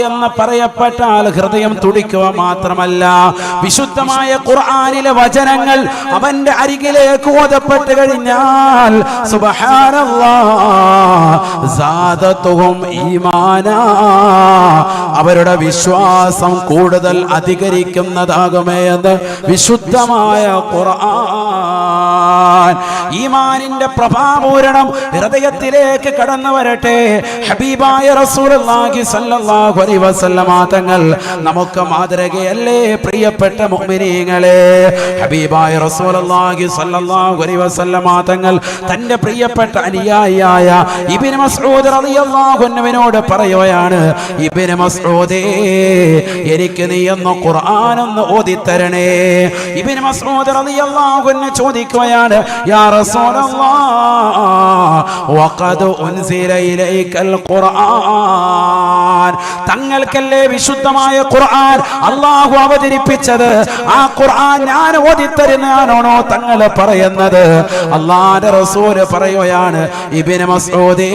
എന്ന് പറയപ്പെട്ടാൽ ഹൃദയം തുടിക്കുക മാത്രമല്ല, വിശുദ്ധമായ ഖുർആനിലെ വചനങ്ങൾ അവന്റെ അരികിലേക്ക് ഓതപ്പെട്ട് കഴിഞ്ഞാൽ സുബ്ഹാനല്ലാഹ് സാദതുഹും ഈമാനാ, അവരുടെ വിശ്വാസം കൂടുതൽ അധികരിക്കുന്നതാകുമേ എന്ന് വിശുദ്ധമായ ഖുർആൻ. ഈമാനിന്റെ പ്രഭാപൂരണം ഹൃദയത്തിലേക്ക് കടന്നു വരട്ടെ. ഹബീബായ റസൂലുള്ളാഹി സ്വല്ലല്ലാഹു അലൈഹി വസല്ലമ തങ്ങൾ നമുക്ക് മാതൃകയല്ലേ പ്രിയപ്പെട്ട മുഅ്മിനീങ്ങളെ? ഹബീബായ റസൂലുള്ളാഹി സ്വല്ലല്ലാഹു അലൈഹി വസല്ലമ തങ്ങൾ തന്റെ പ്രിയപ്പെട്ട അനുയായിയായ ഇബ്നു മസ്ഊദ് റളിയല്ലാഹു അൻഹുവിനോട് പറയുകയാണ്, ഇബ്നു മസ്ഊദേ, എനിക്ക് നീ ഒന്ന് ഖുർആൻ ഒന്ന് ഓതിത്തരണേ. ഇബ്നു മസ്ഊദ് റളിയല്ലാഹു അൻഹു ചോദിക്കുകയാണ്, യാ റസൂലല്ലാഹ് വഖദ് ഉൻസില ഇലൈക്കൽ ഖുർആൻ, തങ്ങൾക്കല്ലേ വിശുദ്ധമായ ഖുർആൻ അല്ലാഹു അവതരിപ്പിച്ചത്? ആ ഖുർആൻ ഞാൻ ഓതിത്തരുന്നാണോ തങ്ങൾ പറയുന്നത്? അല്ലാഹുവിന്റെ റസൂൽ പറയുകയാണ്, ഇബ്നു മസ്ഊദേ,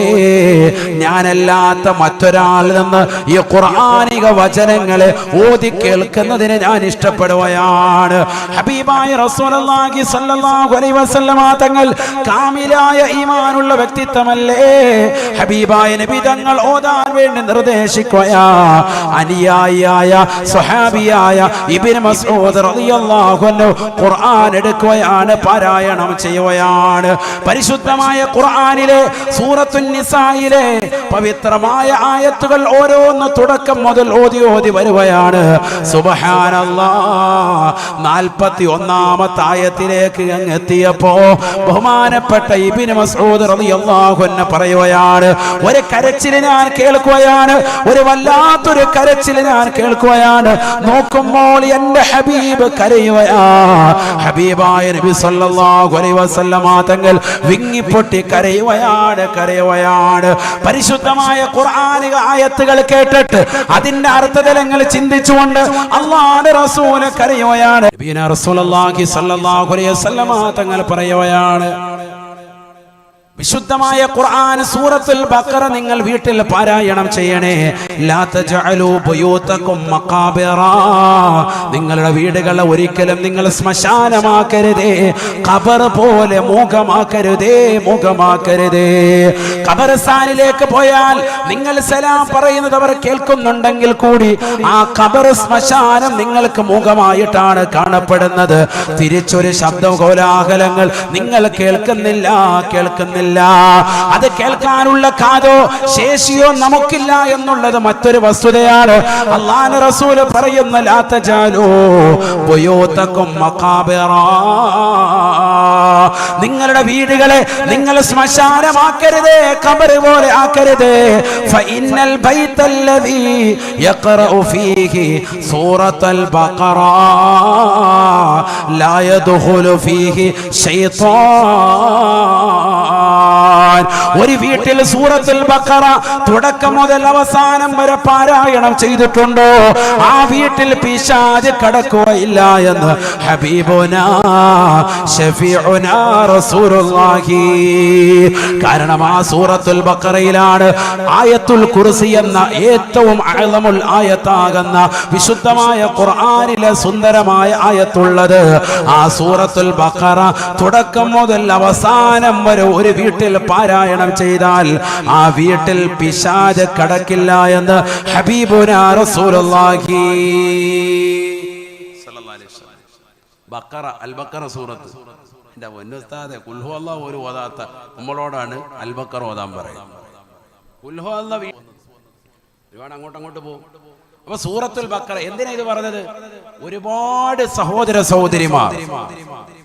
ഞാനല്ലാത്ത മറ്റൊരാളിൽ നിന്ന് ഈ ഖുർആനിക വചനങ്ങളെ ഓതി കേൾക്കുന്നതിന് ഞാൻ ഇഷ്ടപ്പെടുകയാണ്. ഹബീബായ റസൂലുള്ളാഹി സ്വല്ലല്ലാഹു അലൈഹി വസല്ലമ തങ്ങൾ കാമിലായ ഈമാനുള്ള വ്യക്തിത്വമല്ലേ? ഹബീബായ നബി തങ്ങൾ ഓതാൻ വേണ്ടി നിർദ്ദേശിക്കുകയാ. അനുയായിയായ സ്വഹാബിയായ ഇബ്നു മസ്ഊദ് റളിയല്ലാഹു അൻഹു ഖുർആൻ എടുക്കുകയാണ്, പാരായണം ചെയ്യുകയാണ്. പരിശുദ്ധമായ ഖുർആനിലെ സൂറത്തുൻ നിസായിലെ പവിത്രമായ ആയത്തുകൾ ഓരോന്ന് തുടക്കം മുതൽ ഓതി ഓതി വരുകയാണ്. സുബ്ഹാനല്ലാഹ്, 41ാമത്തെ ആയത്തിലേക്ക് എത്തിയപ്പോ ബഹുമാനപ്പെട്ട ഇബ്നു മസ്ഊദ് റളിയല്ലാഹു അൻഹു പറയുകയാണ്, ഒരു കരച്ചിൽ ഞാൻ കേൾക്കുകയാണ്, ഒരു വല്ലാത്തൊരു കരച്ചിൽ ഞാൻ കേൾക്കുകയാണ്. നോക്കുമ്പോൾ എന്റെ ഹബീബ് കരയുകയാ. ഹബീബായ നബി സല്ലല്ലാഹു അലൈഹി വസല്ലമ തങ്ങൾ വിങ്ങിപ്പൊട്ടി കരയുകയാണ്. പരിശുദ്ധമായ ഖുർആനിക ആയത്തുകൾ കേട്ടിട്ട് അതിന്റെ അർത്ഥതലങ്ങൾ ചിന്തിച്ചുകൊണ്ട് അല്ലാഹുവിന്റെ റസൂൽ കരയുകയാണ്. നബിയനാ റസൂലുള്ളാഹി സ്വല്ലല്ലാഹു അലൈഹി വസല്ലമ തങ്ങൾ പറയുകയാണ്, വിശുദ്ധമായ ഖുർആൻ സൂറത്തുൽ ബഖറ നിങ്ങൾ വീട്ടിൽ പാരായണം ചെയ്യണേ. ലാ തജഅലൂ ബുയൂതകും മഖാബിറ, നിങ്ങളുടെ വീടുകളെ ഒരിക്കലും നിങ്ങൾ ശ്മശാനമാക്കരുതേ, ഖബർ പോലെ മുഖമാക്കരുതേ. ഖബർസ്ഥാനിലേക്ക് പോയാൽ നിങ്ങൾ സലാം പറയുന്നത് അവർ കേൾക്കുന്നുണ്ടെങ്കിൽ കൂടി ആ ഖബർ ശ്മശാനം നിങ്ങൾക്ക് മുഖമായിട്ടാണ് കാണപ്പെടുന്നത്. തിരിച്ചൊരു ശബ്ദ കോലാഹലങ്ങൾ നിങ്ങൾ കേൾക്കുന്നില്ല. അത് കേൾക്കാനുള്ള കാതോ ശേഷിയോ നമുക്കില്ല എന്നുള്ളത് മറ്റൊരു വസ്തുതയാണ്. അല്ലാഹുവിന്റെ റസൂൽ പറയുന്ന, ലാ തജാലൂ ബുയൂതകും മഖാബിറ, നിങ്ങളുടെ വീടുകളെ നിങ്ങൾ ശ്മശാനമാക്കരുതേ, ഖബർ പോലെ ആക്കരുതേ. ഫഇന്നൽ ബൈതല്ലദീ യഖറഉ ഫീഹി സൂറത്തുൽ ബഖറ ലാ യദ്ഖുലു ഫീഹി ശൈത്താൻ. ഒരു വീട്ടിൽ സൂറത്തുൽ ബഖറ തുടക്കം മുതൽ അവസാനം വരെ പാരായണം ചെയ്തിട്ടുണ്ടോ, ആ വീട്ടിൽ പിശാച് കടക്കുകയില്ല എന്ന് ഹബീബുനാ ശഫീഉനാ റസൂലുള്ളാഹി. കാരണം ആ സൂറത്തുൽ ബഖറയിലാണ് ആയത്തുൽ കുർസി എന്ന ഏറ്റവും അഅ്ലമുൽ ആയത്താകുന്ന വിശുദ്ധമായ ഖുർആനിലെ സുന്ദരമായ ആയത്തുള്ളത്. ആ സൂറത്തുൽ ബഖറ തുടക്കം മുതൽ അവസാനം വരെ ഒരു വീട്ടിൽ പാരായണം ചെയ്താൽ ആ വീട്ടിൽ പിശാച് കടക്കില്ല എന്ന് ഹബീബുനാ റസൂലുള്ളാഹി സ്വല്ലല്ലാഹു അലൈഹി വസല്ലം. ബഖറ, അൽ ബഖറ സൂറത്ത്, എൻ്റെ ഉസ്താദെ ഖുൽ ഹു അല്ലാഹു ഒരു ഓതാത്ത നമ്മളോടാണ് അൽ ബഖറ ഓതാൻ പറയുന്നത്. ഖുൽ ഹു അല്ലാഹു ഒരുപാട് അങ്ങോട്ട് പോകും. അപ്പൊ സൂറത്തുൽ ബഖറ എന്തിനാ ഇത് പറഞ്ഞത്? ഒരുപാട് സഹോദര സഹോദരിമാർ,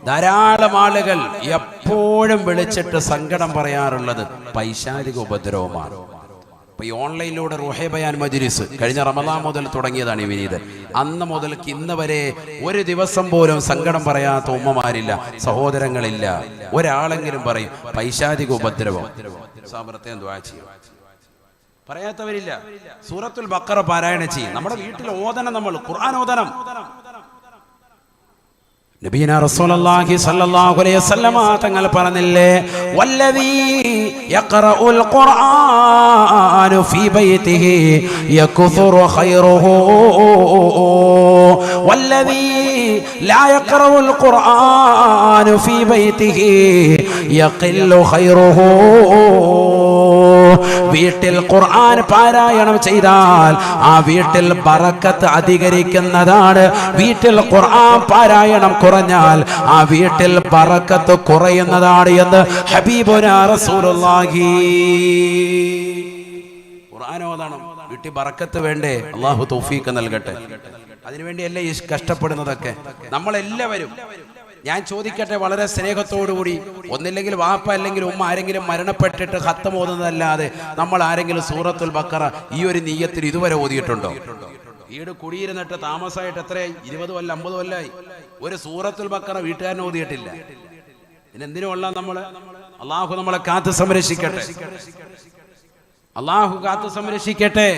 ധാരാളം ആളുകൾ എപ്പോഴും വിളിച്ചിട്ട് സങ്കടം പറയാറുള്ളത് പൈശാചിക ഉപദ്രവമാണ്. ഇപ്പൊ ഈ ഓൺലൈനിലൂടെ റുഹേ ബയാൻ മജ്‌ലിസ് കഴിഞ്ഞ റമദാൻ മുതൽ തുടങ്ങിയതാണ് ഈ വിനീത്. അന്ന് മുതൽക്ക് ഇന്ന് വരെ ഒരു ദിവസം പോലും സങ്കടം പറയാത്ത ഉമ്മമാരില്ല, സഹോദരങ്ങളില്ല. ഒരാളെങ്കിലും പറയും പൈശാചിക ഉപദ്രവം, പ്രത്യേകം ദുആ ചെയ്യും. പറയാത്തവരില്ല. സൂറത്തുൽ ബഖറ പാരായണം ചെയ്യും. നമ്മുടെ വീട്ടിൽ ഓതണം, നമ്മൾ ഖുർആൻ ഓതണം. നബിയന റസൂലുള്ളാഹി സ്വല്ലല്ലാഹു അലൈഹി വസല്ലമ തങ്ങൾ പറഞ്ഞില്ലേ, വല്ലദീ യഖറഉൽ ഖുർആന ഫീ ബൈതിഹി യക്ഫുറു ഖൈറുഹു വല്ലദീ ലാ യഖറഉൽ ഖുർആന ഫീ ബൈതിഹി യഖില്ലു ഖൈറുഹു. വീട്ടിൽ ഖുർആൻ പാരായണം ചെയ്താൽ ആ വീട്ടിൽ ബറക്കത്ത് അധികരിക്കുന്നതാണ്. വീട്ടിൽ ഖുർആൻ പാരായണം കുറഞ്ഞാൽ ആ വീട്ടിൽ ബറക്കത്ത് കുറയുന്നതാണ് എന്ന് ഹബീബുനാ റസൂലുള്ളാഹി. ഖുർആൻ ഓതണം, വീട്ടിൽ ബറക്കത്ത് വേണ്ടേ? അല്ലാഹു തൗഫീഖ് നൽകട്ടെ. അതിനുവേണ്ടിയല്ലേ ഈ കഷ്ടപ്പെടുന്നതൊക്കെ നമ്മളെല്ലാവരും. ഞാൻ ചോദിക്കട്ടെ വളരെ സ്നേഹത്തോടുകൂടി, ഒന്നില്ലെങ്കിൽ വാപ്പ അല്ലെങ്കിൽ ഉമ്മ ആരെങ്കിലും മരണപ്പെട്ടിട്ട് ഖത്തം ഓതുന്നതല്ലാതെ നമ്മൾ ആരെങ്കിലും സൂറത്തുൽ ബഖറ ഈ ഒരു നിയ്യത്തിൽ ഇതുവരെ ഓതിയിട്ടുണ്ടോ? വീട് കുടിയിരുന്നിട്ട് താമസമായിട്ട് എത്രയായി? 20 കൊല്ലം 50 കൊല്ലമായി. ഒരു സൂറത്തുൽ ബഖറ വീട്ടുകാരൻ ഓതിയിട്ടില്ല. ഇതിനെന്തിനുള്ള നമ്മള്? അള്ളാഹു നമ്മളെ കാത്ത് സംരക്ഷിക്കട്ടെ. അള്ളാഹു കാത്ത് സംരക്ഷിക്കട്ടെ.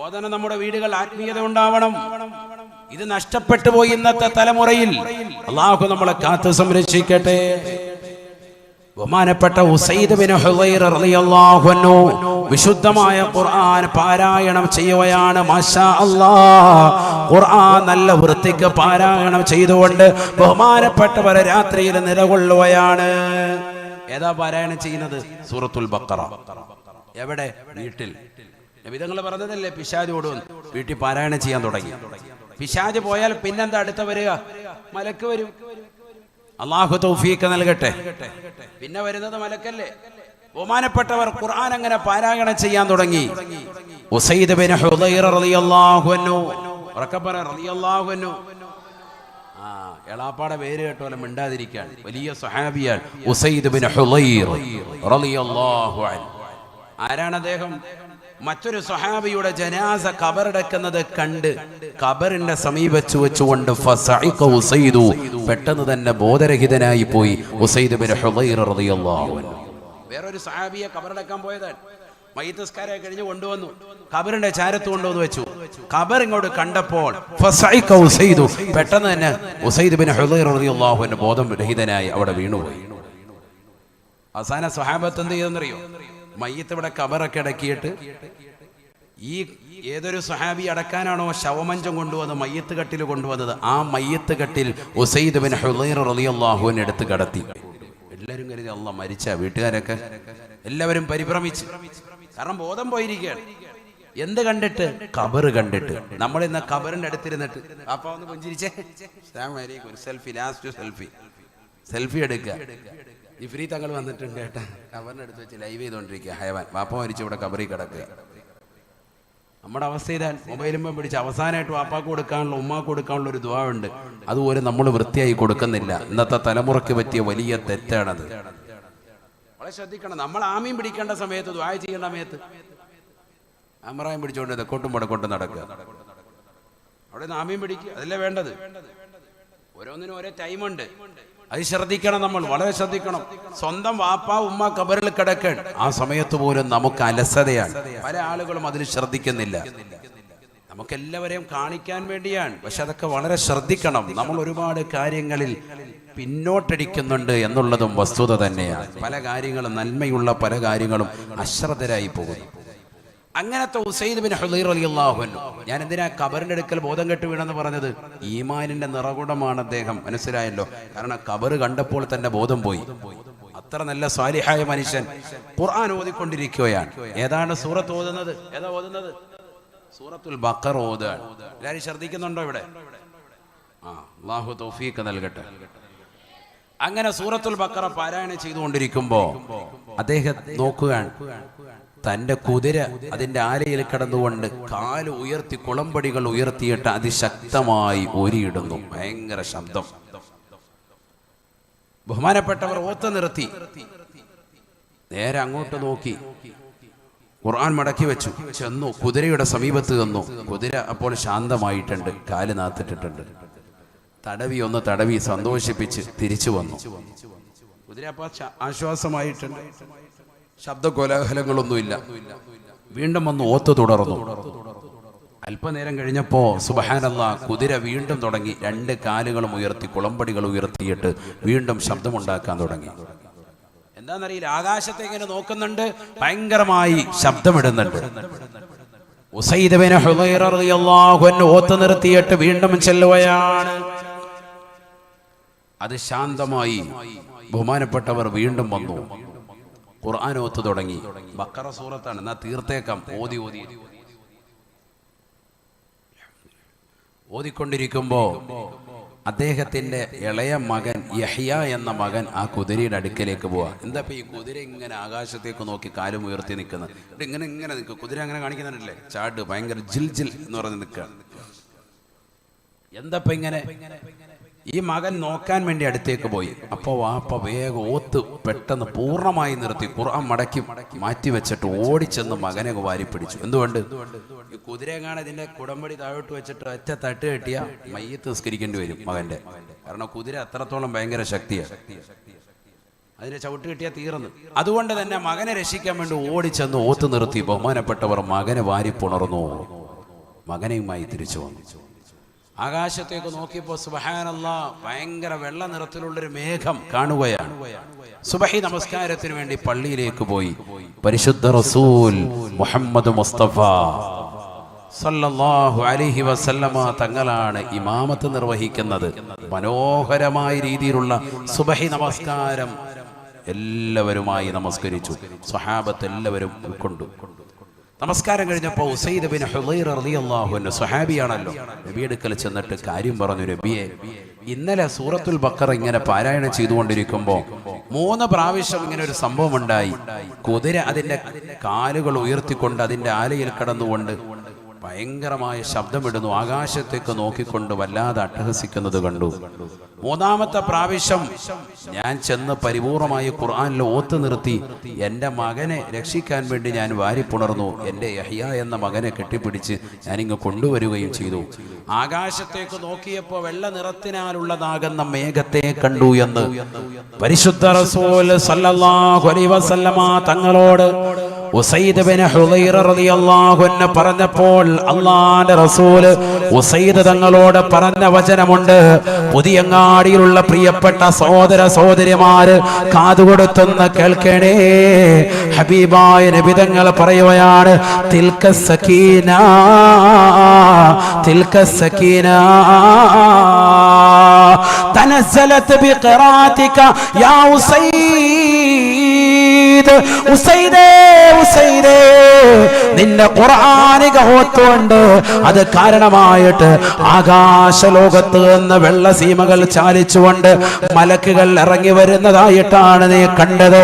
ഓതന നമ്മുടെ വീടുകൾ ആത്മീയത ഉണ്ടാവണം. ഇത് നഷ്ടപ്പെട്ടു പോയി ഇന്നത്തെ തലമുറയിൽ. അള്ളാഹു നമ്മളെ കാത്ത് സംരക്ഷിക്കട്ടെ. ബഹുമാനപ്പെട്ട ഉസൈദ് ബിൻ ഹുദൈർ റളിയല്ലാഹു അൻഹു വിശുദ്ധമായ ഖുർആൻ പാരായണം ചെയ്യുകയാണ്. മാഷാ അല്ലാഹ്, ഖുർആൻ നല്ല വൃത്തിക്ക് പാരായണം ചെയ്തുകൊണ്ട് ബഹുമാനപ്പെട്ടവരെ രാത്രിയിൽ നിലകൊള്ളുകയാണ്. ഏതാ പാരായണം ചെയ്യുന്നത്? സൂറത്തുൽ ബഖറ. എവിടെ? വീട്ടിൽ. നബിതങ്ങൾ പറഞ്ഞതല്ലേ പിശാച് ഓടും. വീട്ടിൽ പാരായണം ചെയ്യാൻ തുടങ്ങി. പിശാച് പോയാൽ പിന്നെന്താ അടുത്ത വരിക? മലക്ക് വരും. അല്ലാഹു തൗഫീഖ് നൽകട്ടെ. പിന്നെ വരുന്നത് മലക്കല്ലേ. ബഹുമാനപ്പെട്ടവർ ഖുർആൻ അങ്ങനെ പാരായണം ചെയ്യാൻ തുടങ്ങി. ഉസൈദ് ബിൻ ഹുദൈർ റളിയല്ലാഹു അൻഹു, റക്കബറ റളിയല്ലാഹു അൻഹു. എളാപ്പാടെ പേര് കേട്ടോലെ മിണ്ടാതിരിക്കാൻ. വലിയ സ്വഹാബിയാണ് ഉസൈദ് ബിൻ ഹുദൈർ റളിയല്ലാഹു അൻഹു. ആരാണ് അദ്ദേഹം? മറ്റൊരു സ്വഹാബിയുടെ ജനാസ ഖബറടക്കുന്നത് കണ്ട് ഖബറിന്റെ സമീപത്ത് വെച്ചുകൊണ്ട് ഫസഇഖ ഉസൈദു, പെട്ടെന്ന് തന്നെ ബോധരഹിതനായി പോയി ഉസൈദ് ബിൻ ഹുദൈർ റളിയല്ലാഹു അൻഹു. വേറൊരു സ്വഹാബിയെ ഖബറടക്കാൻ പോയതാണ്. മയ്യിത്സ്കാരെ കഴിഞ്ഞ് കൊണ്ടുവന്നു, ഖബറിന്റെ ചാരത്ത് കൊണ്ടുവന്ന് വെച്ചു. ഖബർ ഇങ്ങോട്ട് കണ്ടപ്പോൾ ഫസഇഖ ഉസൈദു, പെട്ടെന്ന് തന്നെ ഉസൈദ് ബിൻ ഹുദൈർ റളിയല്ലാഹു അൻഹു ബോധം രഹിതനായി അവിടെ വീണുപോയി. അവസാന സ്വഹാബത്ത് എന്ത് ചെയ്തെന്നറിയോ? മയ്യത്ത് ഇവിടെ ഖബറൊക്കെ അടക്കിയിട്ട് ഈ ഏതൊരു സ്വഹാബി അടക്കാനാണോ ശവമഞ്ചം കൊണ്ടുവന്ന് മയ്യത്ത് കട്ടിൽ കൊണ്ടുവന്നത്, ആ മയ്യത്ത് കട്ടിൽ ഉസൈദ് ബിൻ ഹുദൈർ റളിയല്ലാഹു അൻഹു എടുത്ത് കടത്തി. എല്ലാവരും കരുതി അല്ലാഹ് മരിച്ച. വീട്ടുകാരൊക്കെ എല്ലാവരും പരിഭ്രമിച്ച്. കാരണം ബോധം പോയിരിക്കുകയാണ്. എന്ത് കണ്ടിട്ട്? ഖബർ കണ്ടിട്ട്. നമ്മൾ ഇന്ന് ഖബറിന്റെ അടുത്തിരുന്നിട്ട് അപ്പൊ ഒന്ന് പുഞ്ചിരിച്ചേ, ഒരു സെൽഫി, ലാസ്റ്റ് സെൽഫി എടുക്കുക. ഇഫ്രീ തങ്ങൾ വന്നിട്ടുണ്ട് കേട്ടാ. ഖബറിന്റെ അടുത്ത് വെച്ച് ലൈവ് ചെയ്തോണ്ടിരിക്കുക. ഹയവാൻ വാപ്പ മരിച്ചു ഇവിടെ ഖബറിൽ കിടക്കുക. നമ്മുടെ അവസ്ഥ ഇതാൻ. മൊബൈലും പിടിച്ച് അവസാനമായിട്ട് വാപ്പാക്ക് കൊടുക്കാനുള്ള ഉമ്മാക്ക് കൊടുക്കാനുള്ള ഒരു ദുആ ഉണ്ട്. അതുപോലെ നമ്മൾ വൃത്തിയായി കൊടുക്കുന്നില്ല. ഇന്നത്തെ തലമുറയ്ക്ക് പറ്റിയ വലിയ തെറ്റാണത്. വളരെ ശ്രദ്ധിക്കണം. നമ്മൾ ആമീൻ പിടിക്കേണ്ട സമയത്ത്, ദുആ ചെയ്യേണ്ട സമയത്ത് ആമറായും പിടിച്ചോണ്ട് തെക്കോട്ടും വടക്കോട്ടും നടക്കുക. അവിടെ നിന്ന് ആമീൻ പിടിക്കുക. അതല്ലേ വേണ്ടത്. ഓരോന്നിനും ഓരോ ടൈമുണ്ട്. അത് ശ്രദ്ധിക്കണം. നമ്മൾ വളരെ ശ്രദ്ധിക്കണം. സ്വന്തം വാപ്പ ഉമ്മ ഖബറിൽ കിടക്കാൻ ആ സമയത്ത് പോലും നമുക്ക് അലസതയാണ്. പല ആളുകളും അതിൽ ശ്രദ്ധിക്കുന്നില്ല. നമുക്കെല്ലാവരെയും കാണിക്കാൻ വേണ്ടിയാണ്. പക്ഷെ അതൊക്കെ വളരെ ശ്രദ്ധിക്കണം. നമ്മൾ ഒരുപാട് കാര്യങ്ങളിൽ പിന്നോട്ടടിക്കുന്നുണ്ട് എന്നുള്ളതും വസ്തുത തന്നെയാണ്. പല കാര്യങ്ങളും, നന്മയുള്ള പല കാര്യങ്ങളും അശ്രദ്ധരായി പോകുന്നു. അങ്ങനത്തെ ഉസൈദ് ബിൻ ഹുദൈർ റളിയല്ലാഹു അൻഹു. ഞാൻ എന്തിനാ ഖബറിന്റെ അടുക്കൽ ബോധം കെട്ട് വീണെന്ന് പറഞ്ഞത്? ഈമാനിന്റെ നിറകുടമാണ് അദ്ദേഹം. മനസ്സിലായല്ലോ. കാരണം ഖബർ കണ്ടപ്പോൾ തന്നെ ബോധം പോയി. അത്ര നല്ല സാലിഹായ മനുഷ്യൻ ഖുർആൻ ഓതിക്കൊണ്ടിരിക്കുകയാണ്. ഏതാണ് സൂറത്ത് ഓതുന്നത്? ഏതാ ഓതുന്നത്? സൂറത്തുൽ ബഖറ ഓതുകയാണ്. എല്ലാവരും ശ്രദ്ധിക്കുന്നുണ്ടോ ഇവിടെ? അല്ലാഹു തൗഫീഖ് നൽകട്ടെ. അങ്ങനെ സൂറത്തുൽ ബഖറ പാരായണം ചെയ്തുകൊണ്ടിരിക്കുമ്പോ അദ്ദേഹം നോക്കുകയാണ്. തന്റെ കുതിര അതിന്റെ ആലയിൽ കിടന്നുകൊണ്ട് കാല് ഉയർത്തി, കുളമ്പടികൾ ഉയർത്തിയിട്ട് അതിശക്തമായി ഓരിയിടുന്നു. ഭയങ്കര ശബ്ദം. ബഹുമാനപ്പെട്ടവർ ഓത്ത് നിർത്തി. നേരെ അങ്ങോട്ട് നോക്കി. ഖുർആൻ മടക്കി വെച്ചു. ചെന്നു കുതിരയുടെ സമീപത്ത് ചെന്നു. കുതിര അപ്പോൾ ശാന്തമായിട്ടുണ്ട്. കാല് നാത്തിട്ടിട്ടുണ്ട്. ഒന്ന് തടവി സന്തോഷിപ്പിച്ച് തിരിച്ചു വന്നു. കുതിര അപ്പോൾ ആശ്വാസമായിട്ടുണ്ട്. ശബ്ദ കോലാഹലങ്ങളൊന്നുമില്ല. വീണ്ടും വന്ന് ഓത്ത് തുടർന്നു. അല്പനേരം കഴിഞ്ഞപ്പോൾ സുബ്ഹാനല്ലാഹ് കുതിര വീണ്ടും തുടങ്ങി, 2 കാലുകളും ഉയർത്തി കുളമ്പടികൾ ഉയർത്തിയിട്ട് വീണ്ടും ശബ്ദമുണ്ടാക്കാൻ തുടങ്ങി. എന്താണെന്നറിയില്ല, ആകാശത്തേക്ക് ഇങ്ങനെ നോക്കുന്നുണ്ട്, ഭയങ്കരമായി ശബ്ദമിടുന്നുണ്ട്. ഉസൈദ് ബിൻ ഹുദൈറ റളിയല്ലാഹു അൻഹു ഓത്ത് നിർത്തിയിട്ട് വീണ്ടും ചെല്ലുകയാണ്. അത് ശാന്തമായി. ബഹുമാനപ്പെട്ടവർ വീണ്ടും വന്നു, ഖുർആൻ ഓത്ത് തുടങ്ങി. ബഖറ സൂറത്താണ്, എന്നാ തീർത്തേക്കാം. ഓതിക്കൊണ്ടിരിക്കുമ്പോൾ അദ്ദേഹത്തിന്റെ ഇളയ മകൻ യഹ്യ എന്ന മകൻ ആ കുതിരയുടെ അടുക്കലേക്ക് പോവാ. എന്താ ഈ കുതിര ഇങ്ങനെ ആകാശത്തേക്ക് നോക്കി കാലും ഉയർത്തി നിൽക്കുന്നത്? ഇങ്ങനെ നിൽക്കുക. കുതിര അങ്ങനെ കാണിക്കുന്നുണ്ടല്ലേ, ചാട് ഭയങ്കര ജിൽ ജിൽ എന്ന് പറഞ്ഞ് നിൽക്കുക. എന്താ ഇങ്ങനെ? ഈ മകൻ നോക്കാൻ വേണ്ടി അടുത്തേക്ക് പോയി. അപ്പോൾ വാപ്പ വേഗം ഓത്ത് പെട്ടെന്ന് പൂർണ്ണമായി നിർത്തി ഖുർആൻ മടക്കി മാറ്റി വെച്ചിട്ട് ഓടിച്ചെന്ന് മകനെ വാരി പിടിച്ചു. എന്തുകൊണ്ട്? ഈ കുതിരയെങ്ങാണ് ഇതിന്റെ കുടമ്പടി താഴോട്ട് വെച്ചിട്ട് ഒറ്റ തട്ട് കെട്ടിയ മയ്യത്ത് നിസ്കരിക്കേണ്ടി വരും മകന്റെ. കാരണം കുതിര അത്രത്തോളം ഭയങ്കര ശക്തിയാണ്, അതിനെ ചവിട്ട് കിട്ടിയാൽ തീർന്നു. അതുകൊണ്ട് തന്നെ മകനെ രക്ഷിക്കാൻ വേണ്ടി ഓടിച്ചെന്ന് ഓത്ത് നിർത്തി. ബഹുമാനപ്പെട്ടവർ മകനെ വാരി പുണർന്നു, മകനെയുമായി തിരിച്ചു വന്നു. ആകാശത്തേക്ക് നോക്കിയപ്പോൾ സുബ്ഹാനല്ലാഹ് ഭയങ്കര വെള്ള നിറത്തിലുള്ളൊരു മേഘം കാണുകയാണ്. സുബഹി നമസ്കാരത്തിന് വേണ്ടി പള്ളിയിലേക്ക് പോയി. പരിശുദ്ധ റസൂൽ മുഹമ്മദ് മുസ്തഫ സല്ലല്ലാഹു അലൈഹി വസല്ലമ തങ്ങളാണ് ഇമാമത്ത് നിർവഹിക്കുന്നത്. മനോഹരമായ രീതിയിലുള്ള സുബഹി നമസ്കാരം എല്ലാവരുമായി നമസ്കരിച്ചു. സ്വഹാബത്ത് എല്ലാവരും ഉൾക്കൊണ്ടു. നമസ്കാരം കഴിഞ്ഞപ്പോൾ ഉസൈദ് ബിൻ ഹുദൈറ റളിയല്ലാഹു അൻഹു സ്വഹാബിയാണല്ലോ, നബിയെടുക്കൽ ചെന്നിട്ട് കാര്യം പറഞ്ഞു. നബിയെ, ഇന്നലെ സൂറത്തുൽ ബഖറ ഇങ്ങനെ പാരായണം ചെയ്തുകൊണ്ടിരിക്കുമ്പോൾ 3 പ്രാവശ്യം ഇങ്ങനെ ഒരു സംഭവം ഉണ്ടായി. കുതിര അതിന്റെ കാലുകൾ ഉയർത്തിക്കൊണ്ട് അതിന്റെ ആലയിൽ കടന്നുകൊണ്ട് ഭയങ്കരമായ ശബ്ദമിടുന്നു, ആകാശത്തേക്ക് നോക്കിക്കൊണ്ട് വല്ലാതെ അട്ടഹസിക്കുന്നത് കണ്ടു. 3ാമത്തെ പ്രാവശ്യം ഞാൻ ചെന്ന് പരിപൂർണമായി ഖുർആനിൽ ഓത്ത് നിർത്തി എൻ്റെ മകനെ രക്ഷിക്കാൻ വേണ്ടി ഞാൻ വാരിപ്പുണർന്നു. എൻ്റെ യഹ്യ എന്ന മകനെ കെട്ടിപ്പിടിച്ച് ഞാനിങ്ങ് കൊണ്ടുവരികയും ചെയ്തു. ആകാശത്തേക്ക് നോക്കിയപ്പോൾ വെള്ള നിറത്തിനാലുള്ളതാകുന്ന മേഘത്തെ കണ്ടു എന്ന് പരിശുദ്ധ റസൂൽ സല്ലല്ലാഹു അലൈഹി വസല്ലമ തങ്ങളോട് ഉസൈദ് ബിൻ ഹുദൈറ റളിയല്ലാഹു അൻഹു പറഞ്ഞപ്പോൾ അല്ലാഹുവിന്റെ റസൂൽ ഉസൈദ് തങ്ങളോട് പറഞ്ഞ വചനമുണ്ട്. പുതിയങ്ങാടിയിലുള്ള പ്രിയപ്പെട്ട സഹോദര സഹോദരിമാര് കാതുകൊടുത്തൊന്ന് കേൾക്കണേ. ഹബീബായ നബി തങ്ങൾ പറയുകയാണ്, തിൽക സകീന തിൽക സകീന തനസ്സലത് ബിഖിറാതിക യാ ഉസൈദ്. ഉസൈദേ ഉസൈദേ, നിന്റെ ഖുർആനിക ഓത്തുകൊണ്ട് അത് കാരണമായിട്ട് ആകാശലോകത്ത് നിന്ന് വെള്ള സീമകൾ ചാലിച്ചുകൊണ്ട് മലക്കുകൾ ഇറങ്ങി വരുന്നതായിട്ടാണ് നീ കണ്ടത്.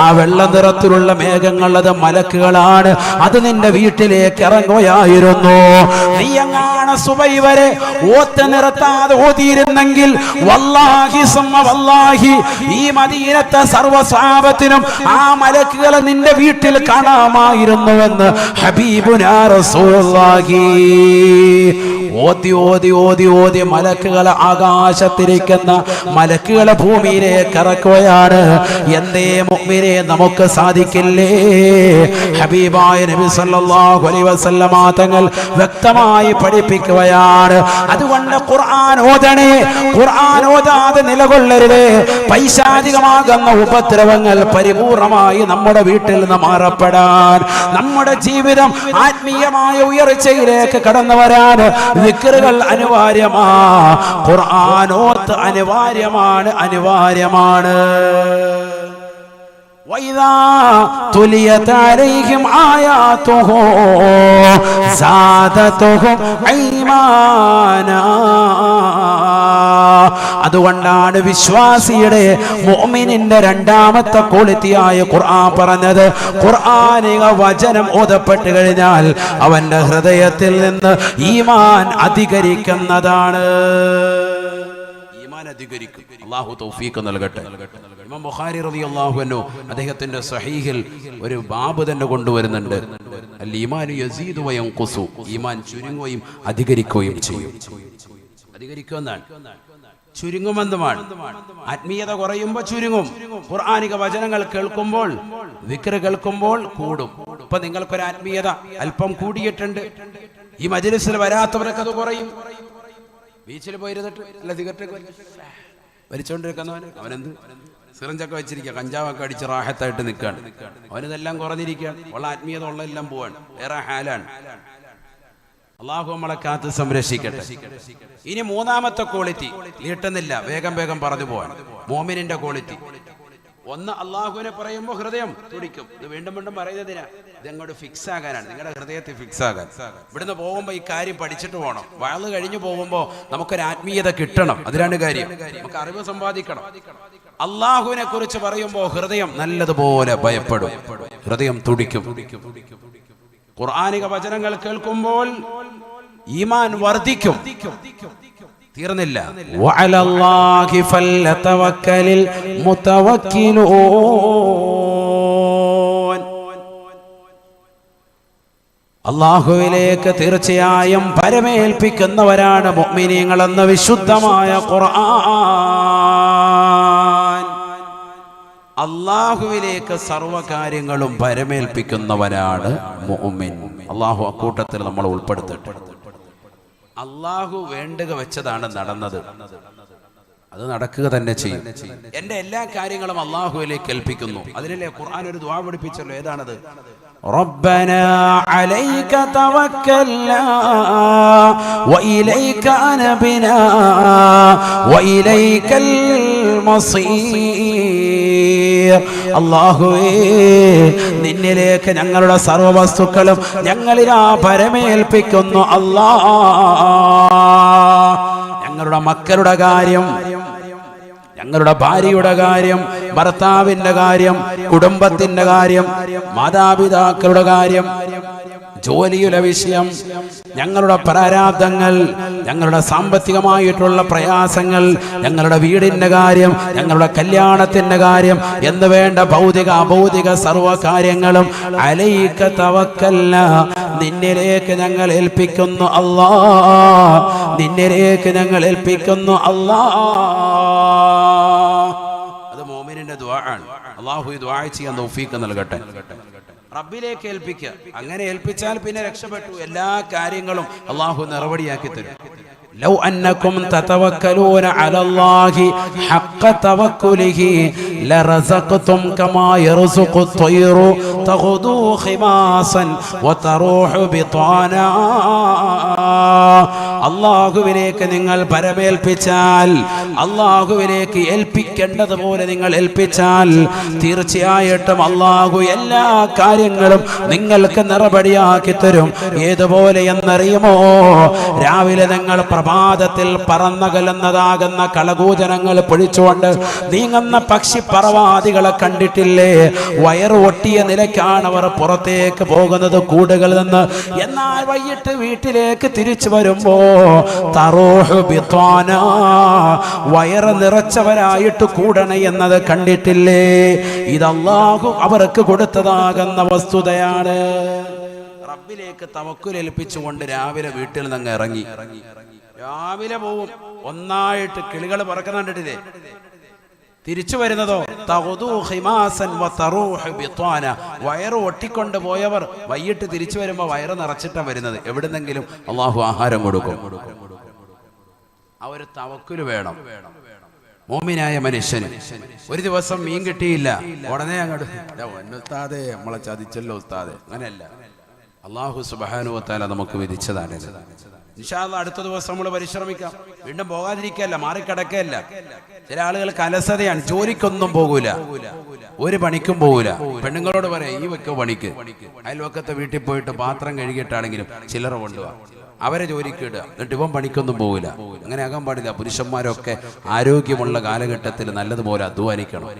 ആ വെള്ള നിറത്തിലുള്ള മേഘങ്ങൾ അത് മലക്കുകളാണ്. അത് നിന്റെ വീട്ടിലേക്ക് ഇറങ്ങുകയായിരുന്നു. നീ എങ്ങാണ് സുബഹി വരെ ഓത്ത് നിർത്താതെ ഓതിയിരുന്നെങ്കിൽ വല്ലാഹി സുമ്മ വല്ലാഹി ഈ മദീനത്തെ സർവ്വ സ്വഹാബത്തിനും ആ മലക്കുകളെ നിന്റെ വീട്ടിൽ കാണാമായിരുന്നുവെന്ന് ഹബീബുനാ റസൂലുള്ളാഹി. ഓതി ഓതി ഓതി ഓതി മലക്കുകളെ ആകാശത്തിരിക്കുന്ന മലക്കുകളെ ഭൂമിയിലേക്ക് ഇറക്കുകയാണ്. എന്തേ മുഅ്മിനേ, നമുക്ക് സാധിക്കില്ലേ? ഹബീബായ നബി സല്ലല്ലാഹു അലൈഹി വസല്ലമ തങ്ങൾ വ്യക്തമായി പഠിപ്പിക്കുകയാണ്. അതുകൊണ്ട് ഖുർആൻ ഓതണേ, ഖുർആൻ ഓതാതെ നിലകൊള്ളരുത്. പൈശാചികമാകുന്ന ഉപദ്രവങ്ങൾ പരിപൂർണമായി നമ്മുടെ വീട്ടിൽ നിന്ന് മാറപ്പെടാൻ, നമ്മുടെ ജീവിതം ആത്മീയമായ ഉയർച്ചയിലേക്ക് കടന്നു വരാൻ ദിക്റുകൾ അനിവാര്യമാ, ഖുർആനോത്ത് അനിവാര്യമാണ്. وَإِذَا تُلِيَتْ عَلَيْهِمْ آيَاتُهُ زَادَتْهُمْ إِيمَانًا. അതുകൊണ്ടാണ് വിശ്വാസിയുടെ മുഅ്മിനിന്റെ 2ാമത്തെ ക്വാളിറ്റിയായ ഖുർആൻ പറഞ്ഞത്. ഖുർആനിക വചനം ഓതപ്പെട്ട് കഴിഞ്ഞാൽ അവന്റെ ഹൃദയത്തിൽ നിന്ന് ഈമാൻ അധികരിക്കുന്നതാണ്. അധികരിക്കും. അല്ലാഹു തൗഫീഖ് നൽകട്ടെ. ഇമാം ബുഖാരി റളിയല്ലാഹു അൻഹു അദ്ദേഹത്തിന്റെ സ്വഹീഹിൽ ഒരു ബാബ് തന്നെ കൊണ്ടുവരുന്നുണ്ട്. അൽ ഈമാനു യസീദു വയൻഖുസു, ഈമാൻ ചുരുങ്ങുകയും അധികരിക്കുകയും ചെയ്യും. അധികരിക്കുമെന്നാണ്, ചുരുങ്ങുമെന്നുമാണ്. ആത്മീയത കുറയുമ്പോൾ ചുരുങ്ങും. ഖുർആനിക വചനങ്ങൾ കേൾക്കുമ്പോൾ, ദിക്ർ കേൾക്കുമ്പോൾ കൂടും. ഇപ്പൊ നിങ്ങൾക്കൊരു ആത്മീയത അല്പം കൂടിയിട്ടുണ്ട്, ഈ മജ്‌ലിസിൽ വരാത്തവരൊക്കെ അത് കുറയും. ബീച്ചിൽ പോയിരുന്നിട്ട് അല്ല സിഗരറ്റ് വലിച്ചോണ്ടിരിക്കുന്നവന് അവനെന്ത് സിറിഞ്ചൊക്കെ വെച്ചിരിക്കുക, കഞ്ചാവൊക്കെ അടിച്ച് റാഹത്തായിട്ട് നിൽക്കുകയാണ്, അവനിതെല്ലാം കുറഞ്ഞിരിക്കുകയാണ്. ഉള്ള ആത്മീയത ഉള്ള എല്ലാം പോവാണ്, വേറെ ഹാലാണ്. അള്ളാഹു നമ്മളെ കാത്ത് സംരക്ഷിക്കട്ടെ. ഇനി മൂന്നാമത്തെ ക്വാളിറ്റി നീട്ടുന്നില്ല, വേഗം വേഗം പറഞ്ഞു പോവാൻ. മോമിനിന്റെ ക്വാളിറ്റി ഒന്ന്, അള്ളാഹുവിനെ പറയുമ്പോൾ ഹൃദയം തുടിക്കും. ഇത് വീണ്ടും വീണ്ടും പറയുന്നതിനാ, ഇതങ്ങോട്ട് ഫിക്സ് ആകാനാണ്, നിങ്ങളുടെ ഹൃദയത്തിൽ ഫിക്സ് ആകാൻ. ഇവിടുന്ന് പോകുമ്പോൾ ഈ കാര്യം പഠിച്ചിട്ട് പോകണം. വയല് കഴിഞ്ഞു പോകുമ്പോൾ നമുക്കൊരു ആത്മീയത കിട്ടണം, അതിലാണ് കാര്യം. നമുക്ക് അറിവ് സമ്പാദിക്കണം. അള്ളാഹുവിനെ കുറിച്ച് പറയുമ്പോൾ ഹൃദയം നല്ലതുപോലെ ഭയപ്പെടും, ഹൃദയം തുടിക്കും. ഖുർആനിക വചനങ്ങൾ കേൾക്കുമ്പോൾ ഈമാൻ വർദ്ധിക്കും. തീർന്നില്ല, വഅലല്ലാഹി ഫൽതവക്കലിൽ മുതവക്കിലൂൻ. അല്ലാഹുവിലേക്ക് തീർച്ചയായും പരമേൽപ്പിക്കുന്നവരാണ് മുഅ്മിനീങ്ങളെന്ന വിശുദ്ധമായ ഖുർആൻ. അല്ലാഹുവിലേക്ക് സർവകാര്യങ്ങളും പരമേൽപ്പിക്കുന്നവരാണ് മുഅ്മിൻ. അല്ലാഹു അക്കൂട്ടത്തിൽ നമ്മൾ ഉൾപ്പെടുത്തട്ടെ. അള്ളാഹു വേണ്ടുക വെച്ചതാണ് നടന്നത്, അത് നടക്കുക തന്നെ ചെയ്യും. എന്റെ എല്ലാ കാര്യങ്ങളും അള്ളാഹുവിലേക്ക് ഏൽപ്പിക്കുന്നു. അതിനല്ലേ ഖുർആൻ ഒരു ദുആ പഠിപ്പിച്ചല്ലോ, ഏതാണത്? റബ്ബനാ അലൈക തവക്കൽനാ വഇലൈക അനബ്നാ വഇലൈകൽ മസീർ. അല്ലാഹുവേ, നിന്നിലേക്ക് ഞങ്ങളുടെ സർവ്വ വസ്തുക്കളും ഞങ്ങളിലാ പരമേൽപ്പിക്കുന്നു. അല്ലാഹ്, ഞങ്ങളുടെ മക്കളുടെ കാര്യം, ഞങ്ങളുടെ ഭാര്യയുടെ കാര്യം, ഭർത്താവിന്റെ കാര്യം, കുടുംബത്തിന്റെ കാര്യം, മാതാപിതാക്കളുടെ കാര്യം, ജോലിയുടെ വിഷയം, ഞങ്ങളുടെ പ്രാരാബ്ദങ്ങൾ, ഞങ്ങളുടെ സാമ്പത്തികമായിട്ടുള്ള പ്രയാസങ്ങൾ, ഞങ്ങളുടെ വീടിന്റെ കാര്യം, ഞങ്ങളുടെ കല്യാണത്തിന്റെ കാര്യം എന്ന് വേണ്ട ഭൗതിക അഭൗതിക സർവ്വ കാര്യങ്ങളും അലൈക തവക്കൽനാ, നിന്നിലേക്ക് ഞങ്ങൾ ഏൽപ്പിക്കുന്നു അല്ലാഹ്, നിന്നിലേക്ക് ഞങ്ങൾ ഏൽപ്പിക്കുന്നു അല്ലാഹ്. അത് മുഅ്മിനിന്റെ ദുആ ആണ്. അല്ലാഹു ഈ ദുആ ചെയ്യാൻ തൗഫീഖ് നൽകട്ടെ. റബ്ബിലേക്ക് ഏൽപ്പിക്കുക. അങ്ങനെ ഏൽപ്പിച്ചാൽ പിന്നെ രക്ഷപ്പെട്ടു. എല്ലാ കാര്യങ്ങളും അല്ലാഹു നിറവടിയാക്കി തരും. ലൗ അന്നകും തതവക്കലൂന അലല്ലാഹി ഹഖ്ക തവക്കുലിഹി ലറസഖതും കമാ യർസുഖു ത്വയ്റു തഗ്ദു ഖിമാസൻ വതറൂഹു ബിതാനാ. അല്ലാഹുവിലേക്ക് നിങ്ങൾ പരമേൽപ്പിച്ചാൽ, അല്ലാഹുവിലേക്ക് ഏൽപ്പിക്കേണ്ടതുപോലെ നിങ്ങൾ ഏൽപ്പിച്ചാൽ തീർച്ചയായിട്ടും അല്ലാഹു എല്ലാ കാര്യങ്ങളും നിങ്ങൾക്ക് നിറപടിയാക്കി തരും. ഏതുപോലെ എന്നറിയുമോ? രാവിലെ നിങ്ങൾ പ്രഭാതത്തിൽ പറന്നകലുന്നതാകുന്ന കളകൂജനങ്ങൾ പൊഴിച്ചുകൊണ്ട് നീങ്ങുന്ന പക്ഷി പറവാദികളെ കണ്ടിട്ടില്ലേ? വയറ് ഒട്ടിയ നിലയ്ക്കാണ് അവർ പുറത്തേക്ക് പോകുന്നത് കൂടുകളിൽ നിന്ന്. എന്നാൽ വൈകിട്ട് വീട്ടിലേക്ക് തിരിച്ചു വരുമ്പോ തറൂഹു ബിത്വാനാ, വയറ് നിറച്ചവരായിട്ട് കൂടണേ എന്നത് കണ്ടിട്ടില്ലേ? ഇത് അല്ലാഹു അവർക്ക് കൊടുത്തതാകുന്ന വസ്തുതയാണ്. റബ്ബിലേക്ക് തവക്കുൽ ഏൽപ്പിച്ചുകൊണ്ട് രാവിലെ വീട്ടിൽ നിന്ന് ഇറങ്ങി, രാവിലെ പോവും, ഒന്നായിട്ട് കിളികൾ പറക്കുന്ന കണ്ടിട്ടില്ലേ? തിരിച്ചു വരുന്നതോ തഗ്ദു ഖിമാസൻ വതറൂഹു ബിത്വാന, വയറ് ഒട്ടിക്കൊണ്ട് പോയവർ വൈകിട്ട് തിരിച്ചു വരുമ്പോൾ വയറ് നിറച്ചിട്ടാണ് വരുന്നത്. എവിടുന്നെങ്കിലും അല്ലാഹു ആഹാരം കൊടുക്കും. ആ ഒരു തവക്കുൽ വേണം മോമിനായ മനുഷ്യന്. ഒരു ദിവസം മീൻ കിട്ടിയില്ല, ഉടനെ അങ്ങോട്ട് ഉസ്താദേ നമ്മളെ ചതിച്ചല്ലോ ഉസ്താദേ. അങ്ങനെയല്ല, അല്ലാഹു സുബ്ഹാനഹു വ തആല നമുക്ക് വിധിച്ചതാണ്. ഇൻഷാ അല്ലാഹ് അടുത്ത ദിവസം നമ്മൾ പരിശ്രമിക്കാം. വീണ്ടും പോകാതിരിക്കല്ല, മാറിക്കിടക്കല്ല. ചില ആളുകൾക്ക് അലസതയാണ്, ജോലിക്കൊന്നും പോകൂല, ഒരു പണിക്കും പോകൂല. പെണ്ണുങ്ങളോട് പറയാം, ഈ വെക്ക പണിക്ക്. അയൽവക്കത്തെ വീട്ടിൽ പോയിട്ട് പാത്രം കഴുകിയിട്ടാണെങ്കിലും ചില്ലറ കൊണ്ടുപോവാ, അവരെ ജോലിക്ക് ഇടുക. എന്നിട്ട് ഇവൻ പണിക്കൊന്നും പോകില്ല. അങ്ങനെ ആകാൻ പാടില്ല. പുരുഷന്മാരൊക്കെ ആരോഗ്യമുള്ള കാലഘട്ടത്തിൽ നല്ലതുപോലെ അധ്വാനിക്കണം.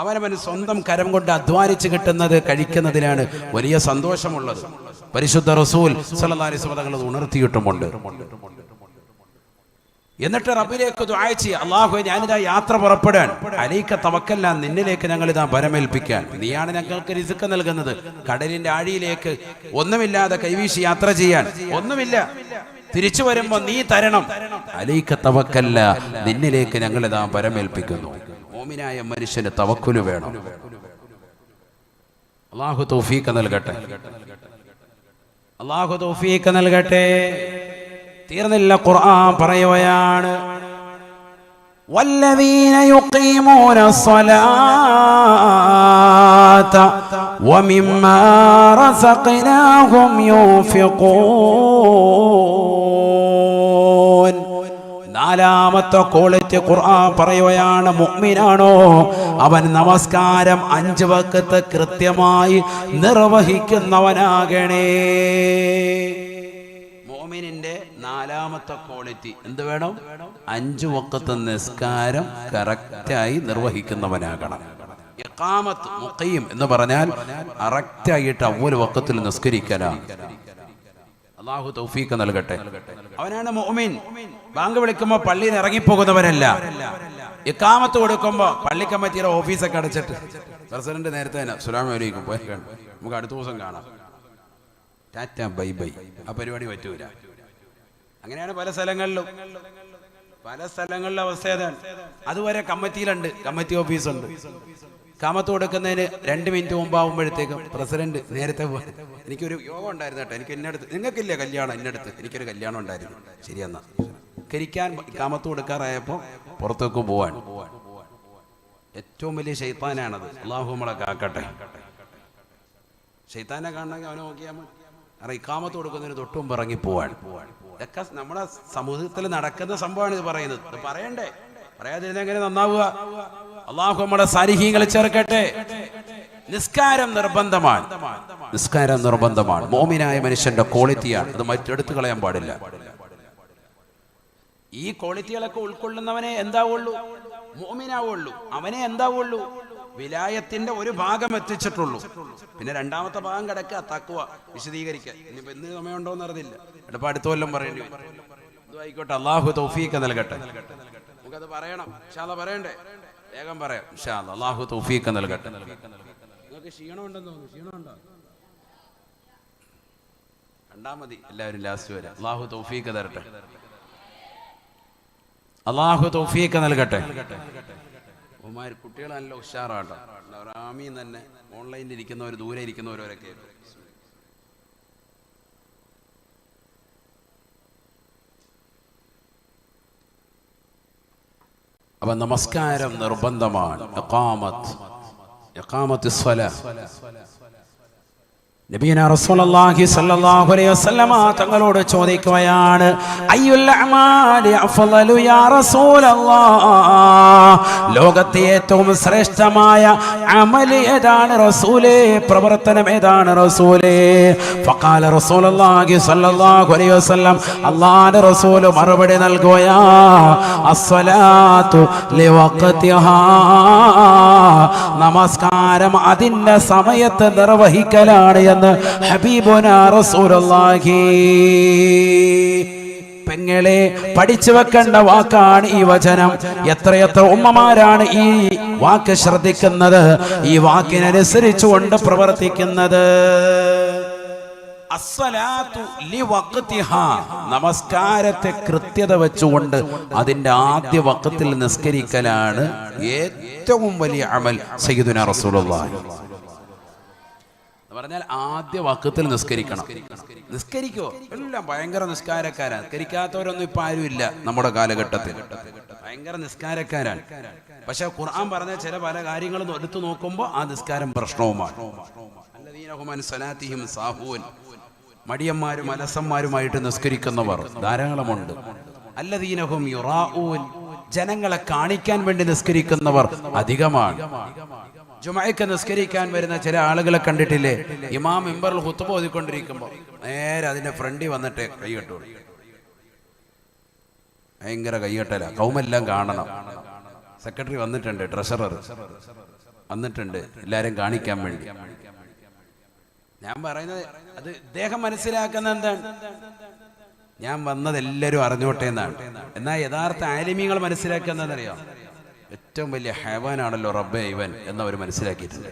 അവനവൻ സ്വന്തം കരം കൊണ്ട് അധ്വാനിച്ച് കിട്ടുന്നത് കഴിക്കുന്നതിലാണ് വലിയ സന്തോഷമുള്ളത്. പരിശുദ്ധ റസൂൽ സല്ലല്ലാഹു അലൈഹി വസല്ലം തങ്ങൾ ഉണർത്തിയിട്ടുമുണ്ട്. എന്നിട്ട് റബ്ബിലേക്ക് ദുആ ചെയ്യുക, അല്ലാഹുവേ ഞാനിതാ യാത്ര പുറപ്പെടാൻ, അലൈക തവക്കൽനാ, നിന്നിലേക്ക് ഞങ്ങൾ ഇതാ പരമേൽപ്പിക്കാൻ. നീയാണ് ഞങ്ങൾക്ക് റിസ്ക് നൽകുന്നത്. കടലിന്റെ ആഴിയിലേക്ക് ഒന്നുമില്ലാതെ കൈവീശി യാത്ര ചെയ്യാൻ ഒന്നുമില്ല. തിരിച്ചു വരുമ്പോ നീ തരണം. അലൈക തവക്കല്ല, നിന്നിലേക്ക് ഞങ്ങൾ ഇതാ പരമേൽപ്പിക്കുന്നു. മോമിനായ മനുഷ്യന് തവക്കുല് വേണം. അല്ലാഹു തൗഫീഖ് നൽകട്ടെ, അല്ലാഹു തൗഫീഖ് നൽകട്ടെ. തീർന്നില്ല, ഖുർആൻ പറയുകയാണ് വല്ലദീന യുഖീമൂന الصلاة ومما رزقناهم ينفقون. നാലാമത്തെ ക്വാളിറ്റി ഖുർആൻ പറയുകയാണ്, മുഅ്മിനാണോ അവൻ നമസ്കാരം 5 വഖത്ത് കൃത്യമായി നിർവഹിക്കുന്നവനാകണേ. മുഅ്മിനിന്റെ നാലാമത്തെ ക്വാളിറ്റി എന്ത് വേണം? 5 വഖത്ത് നിസ്കാരം കറക്റ്റായി നിർവഹിക്കുന്നവനാകണം. ഇഖാമത്ത് മുഖീം എന്ന് പറഞ്ഞാൽ കറക്റ്റായിട്ട് അവ്വൽ വഖത്തിൽ നിസ്കരിക്കലാണ്. അല്ലാഹു തൗഫീഖ് നൽകട്ടെ. അവനാണ് മുഅ്മിൻ. ബാങ്ക് വിളിക്കുമ്പോൾ പള്ളിയിൽ ഇറങ്ങിപ്പോകുന്നവരല്ല. ഇഖാമത്ത് കൊടുക്കുമ്പോൾ പള്ളി കമ്മിറ്റിയുടെ ഓഫീസൊക്കെ അടച്ചിട്ട് പ്രസിഡന്റ് നേരത്തെ തന്നെ അസ്സലാമു അലൈക്കും പോയിക്കാണ്, നമുക്ക് അടുത്ത ദിവസം കാണാം, ടാറ്റ ബൈ ബൈ, ആ പരിപാടി പറ്റൂല. അങ്ങനെയാണ് പല സ്ഥലങ്ങളിലും അവസ്ഥ ഏതാണ്. അതുവരെ കമ്മിറ്റിയിലുണ്ട്, കമ്മിറ്റി ഓഫീസുണ്ട്. കാമത്ത് കൊടുക്കുന്നതിന് 2 മിനിറ്റ് മുമ്പാകുമ്പോഴത്തേക്കും പ്രസിഡന്റ് നേരത്തെ എനിക്കൊരു യോഗം ഉണ്ടായിരുന്നു കേട്ടോ, എനിക്ക് ഇന്നടുത്ത്, നിങ്ങൾക്കില്ലേ കല്യാണം, ഇന്നടുത്ത് എനിക്കൊരു കല്യാണം ഉണ്ടായിരുന്നു, ശരിയെന്നാ കരിക്കാൻ കാമത്ത് കൊടുക്കാറായപ്പോൾ പുറത്തേക്ക് പോവാൻ. ഏറ്റവും വലിയ ശൈത്താനാണത്. അല്ലാഹു നമ്മളെ കാക്കട്ടെ. ശൈത്താനെ കാണണമെങ്കിൽ അവനെ നോക്കിയാൽ മതി. കാരണം ഇഖാമത്ത് കൊടുക്കുന്നതിന് തൊട്ടും ഇറങ്ങി പോവാൻ. ഇതൊക്കെ നമ്മുടെ സമൂഹത്തിൽ നടക്കുന്ന സംഭവമാണ് ഇത് പറയുന്നത്. ഇത് പറയണ്ടേ, പറയാതിരുന്ന എങ്ങനെ നന്നാവുക? അല്ലാഹു നമ്മുടെ സാലിഹീങ്ങളെ ചേർക്കട്ടെ. നിസ്കാരം നിർബന്ധമാണ്, നിസ്കാരം നിർബന്ധമാണ്. മോമിനായ മനുഷ്യന്റെ ക്വാളിറ്റിയാണ്, അത് മറ്റെടുത്ത് കളയാൻ പാടില്ല. ഈ ക്വാളിറ്റികളൊക്കെ ഉൾക്കൊള്ളുന്നവനെ എന്താവുള്ളൂ? മോമിനാവുള്ളൂ. അവനെ എന്താവുള്ളൂ? വിലായത്തിന്റെ ഒരു ഭാഗം എത്തിച്ചിട്ടുള്ളൂ. പിന്നെ രണ്ടാമത്തെ ഭാഗം കിടക്കുക, തഖ്വ വിശദീകരിക്കുക. ഇനിയിപ്പോ എന്ത് സമയമുണ്ടോന്ന് അറിയില്ല, ചിലപ്പോൾ അടുത്ത കൊല്ലം പറയേണ്ടി വരും. ആയിക്കോട്ടെ, അല്ലാഹു തൗഫീഖ് നൽകട്ടെ. നമുക്കത് പറയണം, ഇൻഷാ അല്ലാഹ് പറയണ്ടേ? വേഗം പറയാം ഇൻഷാ അല്ലാഹ്. അല്ലാഹു തൗഫീഖ് നൽകട്ടെ. നിങ്ങൾക്ക് ക്ഷീണമുണ്ടെന്ന് തോന്നുന്നു, ക്ഷീണമുണ്ടോ? കണ്ടാ മതി എല്ലാവരും ലാസ്റ്റ് വരെ. അല്ലാഹു തൗഫീഖ് തരട്ടെ, അല്ലാഹു തൗഫീഖ് നൽകട്ടെ. കുട്ടികൾ നല്ല ഉഷാറാട്ടോ. ആമീൻ തന്നെ. ഓൺലൈനിൽ ഇരിക്കുന്നവർ, ദൂരെ ഇരിക്കുന്നവരൊക്കെ അപ്പൊ നമസ്കാരം നിർബന്ധമാണ്. ഇഖാമത്ത് സ്വലാത്ത്. നബിയനാ റസൂലുള്ളാഹി സ്വല്ലല്ലാഹു അലൈഹി വസല്ലമ തങ്ങളോട് ചോദിക്കുകയാണ്, അയ്യുൽ അഅമാലി അഫ്ളലു യാ റസൂലല്ലാഹ്, ലോകത്തെ ഏറ്റവും ശ്രേഷ്ഠമായ അമൽ ഏതാണ് റസൂലേ, പ്രവർത്തനം ഏതാണ് റസൂലേ? ഫഖാല റസൂലുള്ളാഹി സ്വല്ലല്ലാഹു അലൈഹി വസല്ലം, അല്ലാഹുവിന്റെ റസൂൽ മറുപടി നൽകുകയാ, അസ്സലാത്തു ലിവഖതിഹാ, നമസ്കാരം അതിന്റെ സമയത്ത് നിർവഹിക്കലാണ് എന്ന് ഹബീബുനാ റസൂലുള്ളാഹി. പെങ്ങളെ, പഠിച്ചു വെക്കേണ്ട വാക്കാണ് ഈ വചനം. എത്രയെത്ര ഉമ്മമാരാണ് ഈ വാക്ക് ശ്രദ്ധിക്കുന്നത്, ഈ വാക്കിനനുസരിച്ചുകൊണ്ട് പ്രവർത്തിക്കുന്നത്. അസ്സലാത്തു ലിവഖതിഹാ, നമസ്കാരത്തെ കൃത്യത വെച്ചുകൊണ്ട് അതിന്റെ ആദ്യ വഖത്തിൽ നിസ്കരിക്കലാണ് ഏറ്റവും വലിയ അമൽ. സയ്യിദുനാ റസൂലുള്ളാഹി പറഞ്ഞാൽ ആദ്യ വഖത്തിൽ നിസ്കരിക്കണം. നിസ്കരിക്കോ? എല്ലാം ഭയങ്കര നിസ്കാരക്കാരാണ്. നിസ്കരിക്കാത്തവരൊന്നും ഇപ്പൊ ആരും ഇല്ല നമ്മുടെ കാലഘട്ടത്തിൽ. ഭയങ്കര നിസ്കാരക്കാരാണ്. പക്ഷെ ഖുർആൻ പറഞ്ഞ ചില പല കാര്യങ്ങളും എടുത്തു നോക്കുമ്പോൾ ആ നിസ്കാരം പ്രശ്നവുമാണ്. മടിയന്മാരും അലസന്മാരുമായിട്ട് നിസ്കരിക്കുന്നവർ ധാരാളമുണ്ട്. അല്ലദീനഹും യുറാഊൻ, ജനങ്ങളെ കാണിക്കാൻ വേണ്ടി നിസ്കരിക്കുന്നവർ അധികമാണ്. ജുമഅക്ക് നിസ്കരിക്കാൻ വരുന്ന ചില ആളുകളെ കണ്ടിട്ടില്ലേ? ഇമാം മിമ്പറിൽ ഖുത്ബ ഓതിക്കൊണ്ടിരിക്കുമ്പോൾ നേരെ അതിന്റെ ഫ്രണ്ടിൽ വന്നിട്ട് കൈകെട്ടു. ഭയങ്കര കൈകെട്ടല, കൗമെല്ലാം കാണണം. സെക്രട്ടറി വന്നിട്ടുണ്ട്, ട്രഷറർ വന്നിട്ടുണ്ട്, എല്ലാരും കാണിക്കാൻ വേണ്ടി. ഞാൻ പറയുന്നത് അത് ഇദ്ദേഹം മനസ്സിലാക്കുന്ന എന്താണ്? ഞാൻ വന്നത് എല്ലാവരും അറിഞ്ഞോട്ടെ എന്നാണ്. എന്നാൽ യഥാർത്ഥ ആലിമീങ്ങൾ മനസ്സിലാക്കുന്നതെന്നറിയാം, ഏറ്റവും വലിയ ഹൈവാനാണല്ലോ റബ്ബേ ഇവൻ എന്നവർ മനസ്സിലാക്കിയിട്ടുണ്ട്.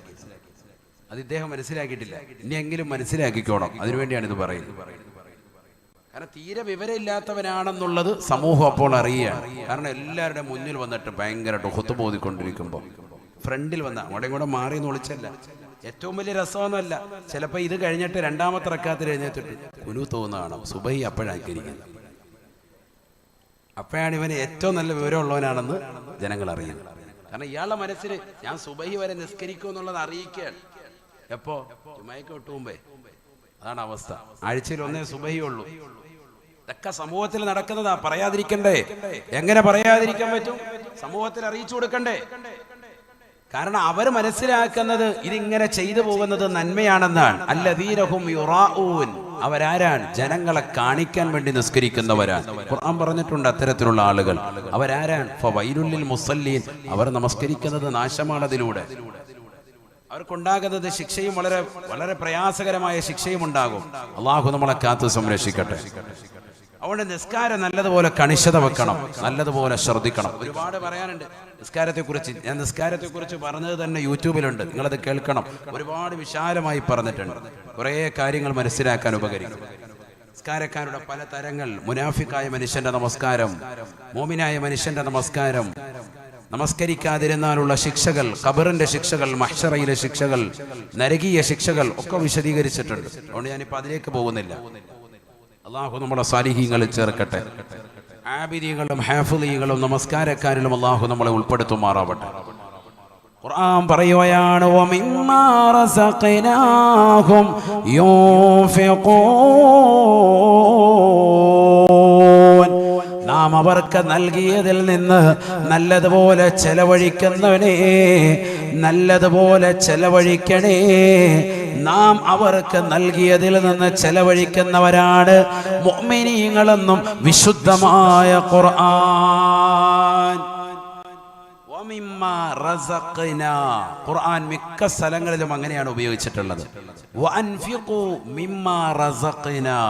അത് ഇദ്ദേഹം മനസ്സിലാക്കിയിട്ടില്ല. ഇനിയെങ്കിലും മനസ്സിലാക്കിക്കോണം. അതിനുവേണ്ടിയാണ് ഇത് പറയുന്നത്. കാരണം തീരെ വിവരമില്ലാത്തവനാണെന്നുള്ളത് സമൂഹം അപ്പോൾ അറിയുകയാണ്. കാരണം എല്ലാവരുടെ മുന്നിൽ വന്നിട്ട് ഭയങ്കരമായിട്ട് ഖുത്ബ ഓതിക്കൊണ്ടിരിക്കുമ്പോൾ ഫ്രണ്ടിൽ വന്ന അവിടെ കൂടെ മാറി എന്ന് വിളിച്ചല്ല, ഏറ്റവും വലിയ രസമൊന്നുമല്ല. ചിലപ്പോൾ ഇത് കഴിഞ്ഞിട്ട് രണ്ടാമത്തെ റക്കാത്തിൽ എഴുന്നേറ്റിട്ട് കുനൂത്ത് തോന്നുന്നതാണ് സുബഹി അപ്പോഴാക്കിയിരിക്കുന്നത്. അപ്പോഴാണ് ഇവന് ഏറ്റവും നല്ല വിവരമുള്ളവനാണെന്ന് ജനങ്ങൾ അറിയുന്നത്. കാരണം ഇയാളുടെ മനസ്സിൽ ഞാൻ സുബഹി വരെ നിസ്കരിക്കും എന്നുള്ളത് അറിയിക്കുകയാണ്. എപ്പോ ജുമയ്ക്ക് വിട്ടുമുമ്പേ. അതാണ് അവസ്ഥ. ആഴ്ചയിൽ ഒന്നേ സുബഹി ഉള്ളൂ. ഇതൊക്കെ സമൂഹത്തിൽ നടക്കുന്നതാ. പറയാതിരിക്കണ്ടേ? എങ്ങനെ പറയാതിരിക്കാൻ പറ്റും? സമൂഹത്തിൽ അറിയിച്ചു കൊടുക്കണ്ടേ? കാരണം അവർ മനസ്സിലാക്കുന്നത് ഇതിങ്ങനെ ചെയ്തു പോകുന്നത് നന്മയാണെന്നാണ്. അല്ലദീനഹും യുറാഊൻ, അവരാരാണ്? ജനങ്ങളെ കാണിക്കാൻ വേണ്ടി നിസ്കരിക്കുന്നവരാണ്. ഖുർആൻ പറഞ്ഞിട്ടുണ്ട് അത്തരത്തിലുള്ള ആളുകൾ അവരാരാണ്? ഫവൈലുൽ ലിൽ മുസല്ലീൻ, അവർ നമസ്കരിക്കുന്നത് നാശമാണതിലൂടെ. അവർക്കുണ്ടാകുന്നത് ശിക്ഷയും വളരെ വളരെ പ്രയാസകരമായ ശിക്ഷയും ഉണ്ടാകും. അള്ളാഹു നമ്മളെ കാത്തു സംരക്ഷിക്കട്ടെ. അതുകൊണ്ട് നിസ്കാരം നല്ലതുപോലെ കണിശത വെക്കണം, നല്ലതുപോലെ ശ്രദ്ധിക്കണം. ഒരുപാട് പറയാനുണ്ട് നിസ്കാരത്തെക്കുറിച്ച്. ഞാൻ നിസ്കാരത്തെക്കുറിച്ച് പറഞ്ഞത് തന്നെ യൂട്യൂബിലുണ്ട്, നിങ്ങളത് കേൾക്കണം. ഒരുപാട് വിശാലമായി പറഞ്ഞിട്ടുണ്ട്. കുറേ കാര്യങ്ങൾ മനസ്സിലാക്കാൻ ഉപകരിക്കും. നിസ്കാരക്കാരുടെ പല തരങ്ങൾ: മുനാഫിക്കായ മനുഷ്യന്റെ നമസ്കാരം, മോമിനായ മനുഷ്യന്റെ നമസ്കാരം, നമസ്കരിക്കാതിരുന്നാലുള്ള ശിക്ഷകൾ, ഖബറിന്റെ ശിക്ഷകൾ, മഹ്ശറയിലെ ശിക്ഷകൾ, നരകീയ ശിക്ഷകൾ ഒക്കെ വിശദീകരിച്ചിട്ടുണ്ട്. അതുകൊണ്ട് ഞാനിപ്പോൾ അതിലേക്ക് പോകുന്നില്ല. അള്ളാഹു നമ്മുടെ സാലിഹീങ്ങളിൽ ചേർക്കട്ടെ. ആബിദീങ്ങളും ഹാഫിളീകളും നമസ്കാരക്കാരിലും അള്ളാഹു നമ്മളെ ഉൾപ്പെടുത്തുമാറാവട്ടെ. ഖുർആൻ പറയുകയാണ്, വമിമ്മാ റസഖനാഹും യൂൻഫിഖൂൻ, നാം അവർക്ക് നൽകിയതിൽ നിന്ന് നല്ലതുപോലെ ചെലവഴിക്കുന്നവനെ, നല്ലതുപോലെ ചെലവഴിക്കണേ. നാം അവർക്ക് നൽകിയതിൽ നിന്ന് ചെലവഴിക്കുന്നവരാണ് മുഅ്മിനീങ്ങളെന്നും വിശുദ്ധമായ ഖുർആൻ. വമിമ്മാ റസഖ്നാ, ഖുർആൻ മിക്ക സ്ഥലങ്ങളിലും അങ്ങനെയാണ് ഉപയോഗിച്ചിട്ടുള്ളത്. വഅൻഫിഖൂ മിമ്മാ റസഖ്നാ,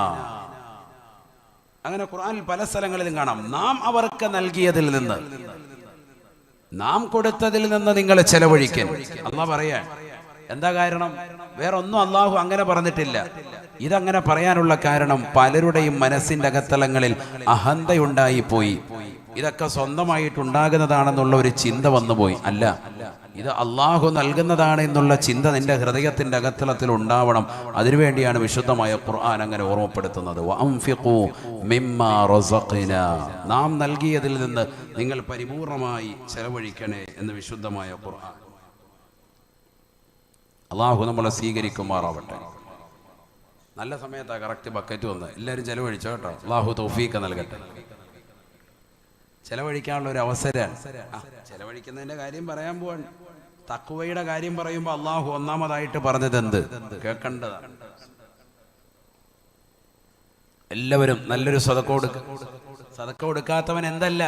അങ്ങനെ ഖുർആനിൽ പല സ്ഥലങ്ങളിലും കാണാം. നാം അവർക്ക് നൽകിയതിൽ നിന്ന്, നാം കൊടുത്തതിൽ നിന്ന് നിങ്ങൾ ചെലവഴിക്കാൻ അല്ലാഹു പറയാൻ. എന്താ കാരണം? വേറൊന്നും അള്ളാഹു അങ്ങനെ പറഞ്ഞിട്ടില്ല. ഇതങ്ങനെ പറയാനുള്ള കാരണം പലരുടെയും മനസ്സിന്റെ അകത്തളങ്ങളിൽ അഹന്തയുണ്ടായി പോയി. ഇതൊക്കെ സ്വന്തമായിട്ടുണ്ടാകുന്നതാണെന്നുള്ള ഒരു ചിന്ത വന്നുപോയി. അല്ല, ഇത് അള്ളാഹു നൽകുന്നതാണ് എന്നുള്ള ചിന്ത നിന്റെ ഹൃദയത്തിന്റെ അകത്തളത്തിൽ ഉണ്ടാവണം. അതിനുവേണ്ടിയാണ് വിശുദ്ധമായ ഖുർആൻ അങ്ങനെ ഓർമ്മപ്പെടുത്തുന്നത്. വഅൻഫിഖൂ മിമ്മാ റസഖ്നാ, നാം നൽകിയതിൽ നിന്ന് നിങ്ങൾ പരിപൂർണമായി ചെലവഴിക്കണേ എന്ന് വിശുദ്ധമായ ഖുർആൻ. അള്ളാഹു നമ്മളെ സ്വീകരിക്കുമാറാവട്ടെ. നല്ല സമയത്താണ് കറക്റ്റ് ബക്കറ്റ് വന്ന് എല്ലാവരും ചെലവഴിച്ചോ കേട്ടോ. അള്ളാഹു തൗഫീഖ് നൽകട്ടെ. ചെലവഴിക്കാനുള്ള ഒരു അവസരം. ചെലവഴിക്കുന്നതിന്റെ കാര്യം പറയാൻ പോവാൻ. തഖ്വയുടെ കാര്യം പറയുമ്പോൾ അള്ളാഹു ഒന്നാമതായിട്ട് പറഞ്ഞത് എന്ത്? കേൾക്കേണ്ടതാണ്. എല്ലാവരും നല്ലൊരു സദഖ കൊടുക്കുക. സദഖ കൊടുക്കാത്തവൻ എന്തല്ല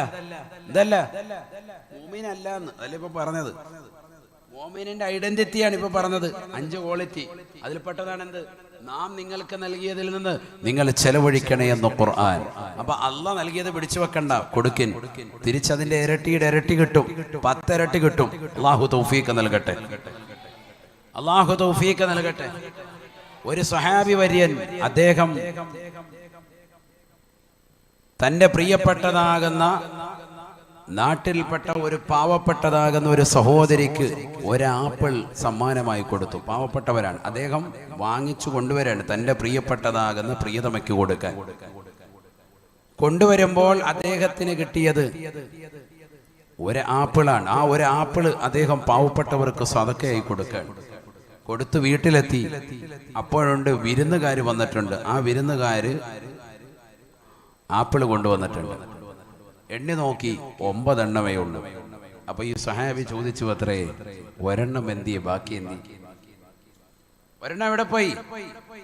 മുഅ്മിനല്ല എന്ന് അതല്ലേ ഇപ്പൊ പറഞ്ഞത്. മുഅ്മിനിന്റെ ഐഡന്റിറ്റിയാണ് ഇപ്പൊ പറഞ്ഞത്. 5 ക്വാളിറ്റി അതിൽപ്പെട്ടതാണ് എന്ത്? നാം നിങ്ങൾക്ക് നൽകിയതിൽ നിന്ന് നിങ്ങൾ ചെലവഴിക്കണേ എന്ന് ഖുർആൻ. അപ്പൊ അള്ളാഹ് നൽകിയത് പിടിച്ചു വെക്കണ്ട, കൊടുക്കിൻ. തിരിച്ചതിന്റെ ഇരട്ടിയുടെ ഇരട്ടി കിട്ടും, 10 ഇരട്ടി കിട്ടും. അള്ളാഹു തൗഫീഖ് നൽകട്ടെ. അള്ളാഹു തൗഫീഖ് നൽകട്ടെ. ഒരു സ്വഹാബി വര്യൻ, അദ്ദേഹം തന്റെ പ്രിയപ്പെട്ടതാകുന്ന നാട്ടിൽപ്പെട്ട ഒരു പാവപ്പെട്ടതാകുന്ന ഒരു സഹോദരിക്ക് ഒരു ആപ്പിൾ സമ്മാനമായി കൊടുത്തു. പാവപ്പെട്ടവരാണ്. അദ്ദേഹം വാങ്ങിച്ചു കൊണ്ടുവരാണ് തന്റെ പ്രിയപ്പെട്ടതാകുന്ന പ്രിയതമയ്ക്ക് കൊടുക്കാൻ. കൊണ്ടുവരുമ്പോൾ അദ്ദേഹത്തിന് കിട്ടിയത് ഒരു ആപ്പിളാണ്. ആ ഒരു ആപ്പിള് അദ്ദേഹം പാവപ്പെട്ടവർക്ക് സദഖയായി കൊടുക്കാൻ കൊടുത്ത് വീട്ടിലെത്തി. അപ്പോഴുണ്ട് വിരുന്നുകാര് വന്നിട്ടുണ്ട്. ആ വിരുന്നുകാര് ആപ്പിള് കൊണ്ടുവന്നിട്ടുണ്ട്. എണ്ണി നോക്കി 9 എണ്ണമേ ഉള്ളൂ. അപ്പൊ ഈ സഹാബി ചോദിച്ചു, അത്രേ ഒരെണ്ണം എന്തിയെ, ബാക്കി എന്തി? ഒരെണ്ണം എവിടെ പോയി?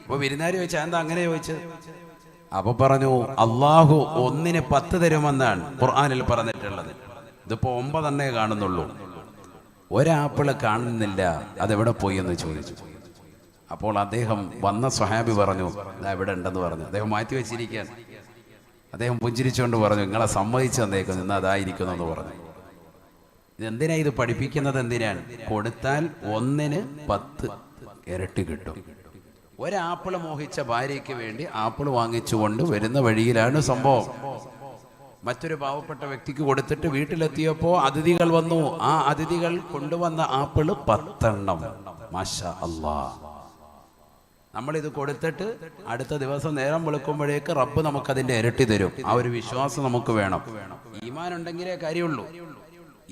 അപ്പൊ വിരുന്നാരി ചോദിച്ചാൽ എന്താ അങ്ങനെ ചോദിച്ചത്? അപ്പൊ പറഞ്ഞു, അള്ളാഹു 1-ന് 10 തരുമെന്നാണ് ഖുർആനിൽ പറഞ്ഞിട്ടുള്ളത്. ഇതിപ്പോ 9 എണ്ണേ കാണുന്നുള്ളൂ. ഒരാപ്പിള് കാണുന്നില്ല, അതെവിടെ പോയി എന്ന് ചോദിച്ചു. അപ്പോൾ അദ്ദേഹം വന്ന സ്വഹാബി പറഞ്ഞു, ഇതാ ഇവിടെ ഉണ്ടെന്ന് പറഞ്ഞു. അദ്ദേഹം മാറ്റി വെച്ചിരിക്കാൻ. അദ്ദേഹം പുഞ്ചിരിച്ചുകൊണ്ട് പറഞ്ഞു, നിങ്ങളെ സമ്മതിച്ചു തന്നേക്കും, ഇന്ന് അതായിരിക്കുന്നു എന്ന് പറഞ്ഞു. ഇതെന്തിനാ ഇത് പഠിപ്പിക്കുന്നത്? എന്തിനാണ്? കൊടുത്താൽ 1-ന് 10 ഇരട്ടി കിട്ടും. ഒരാപ്പിള് മോഹിച്ച ഭാര്യയ്ക്ക് വേണ്ടി ആപ്പിള് വാങ്ങിച്ചുകൊണ്ട് വരുന്ന വഴിയിലാണ് സംഭവം. മറ്റൊരു പാവപ്പെട്ട വ്യക്തിക്ക് കൊടുത്തിട്ട് വീട്ടിലെത്തിയപ്പോൾ അതിഥികൾ വന്നു. ആ അതിഥികൾ കൊണ്ടുവന്ന ആപ്പിള് 10 എണ്ണം. മാഷാ അല്ലാഹ്. നമ്മളിത് കൊടുത്തിട്ട് അടുത്ത ദിവസം നേരം വെളുക്കുമ്പോഴേക്ക് റബ്ബ് നമുക്കതിൻ്റെ ഇരട്ടി തരും. ആ ഒരു വിശ്വാസം നമുക്ക് വേണം. ഈമാൻ ഉണ്ടെങ്കിലേ കാര്യമുള്ളൂ.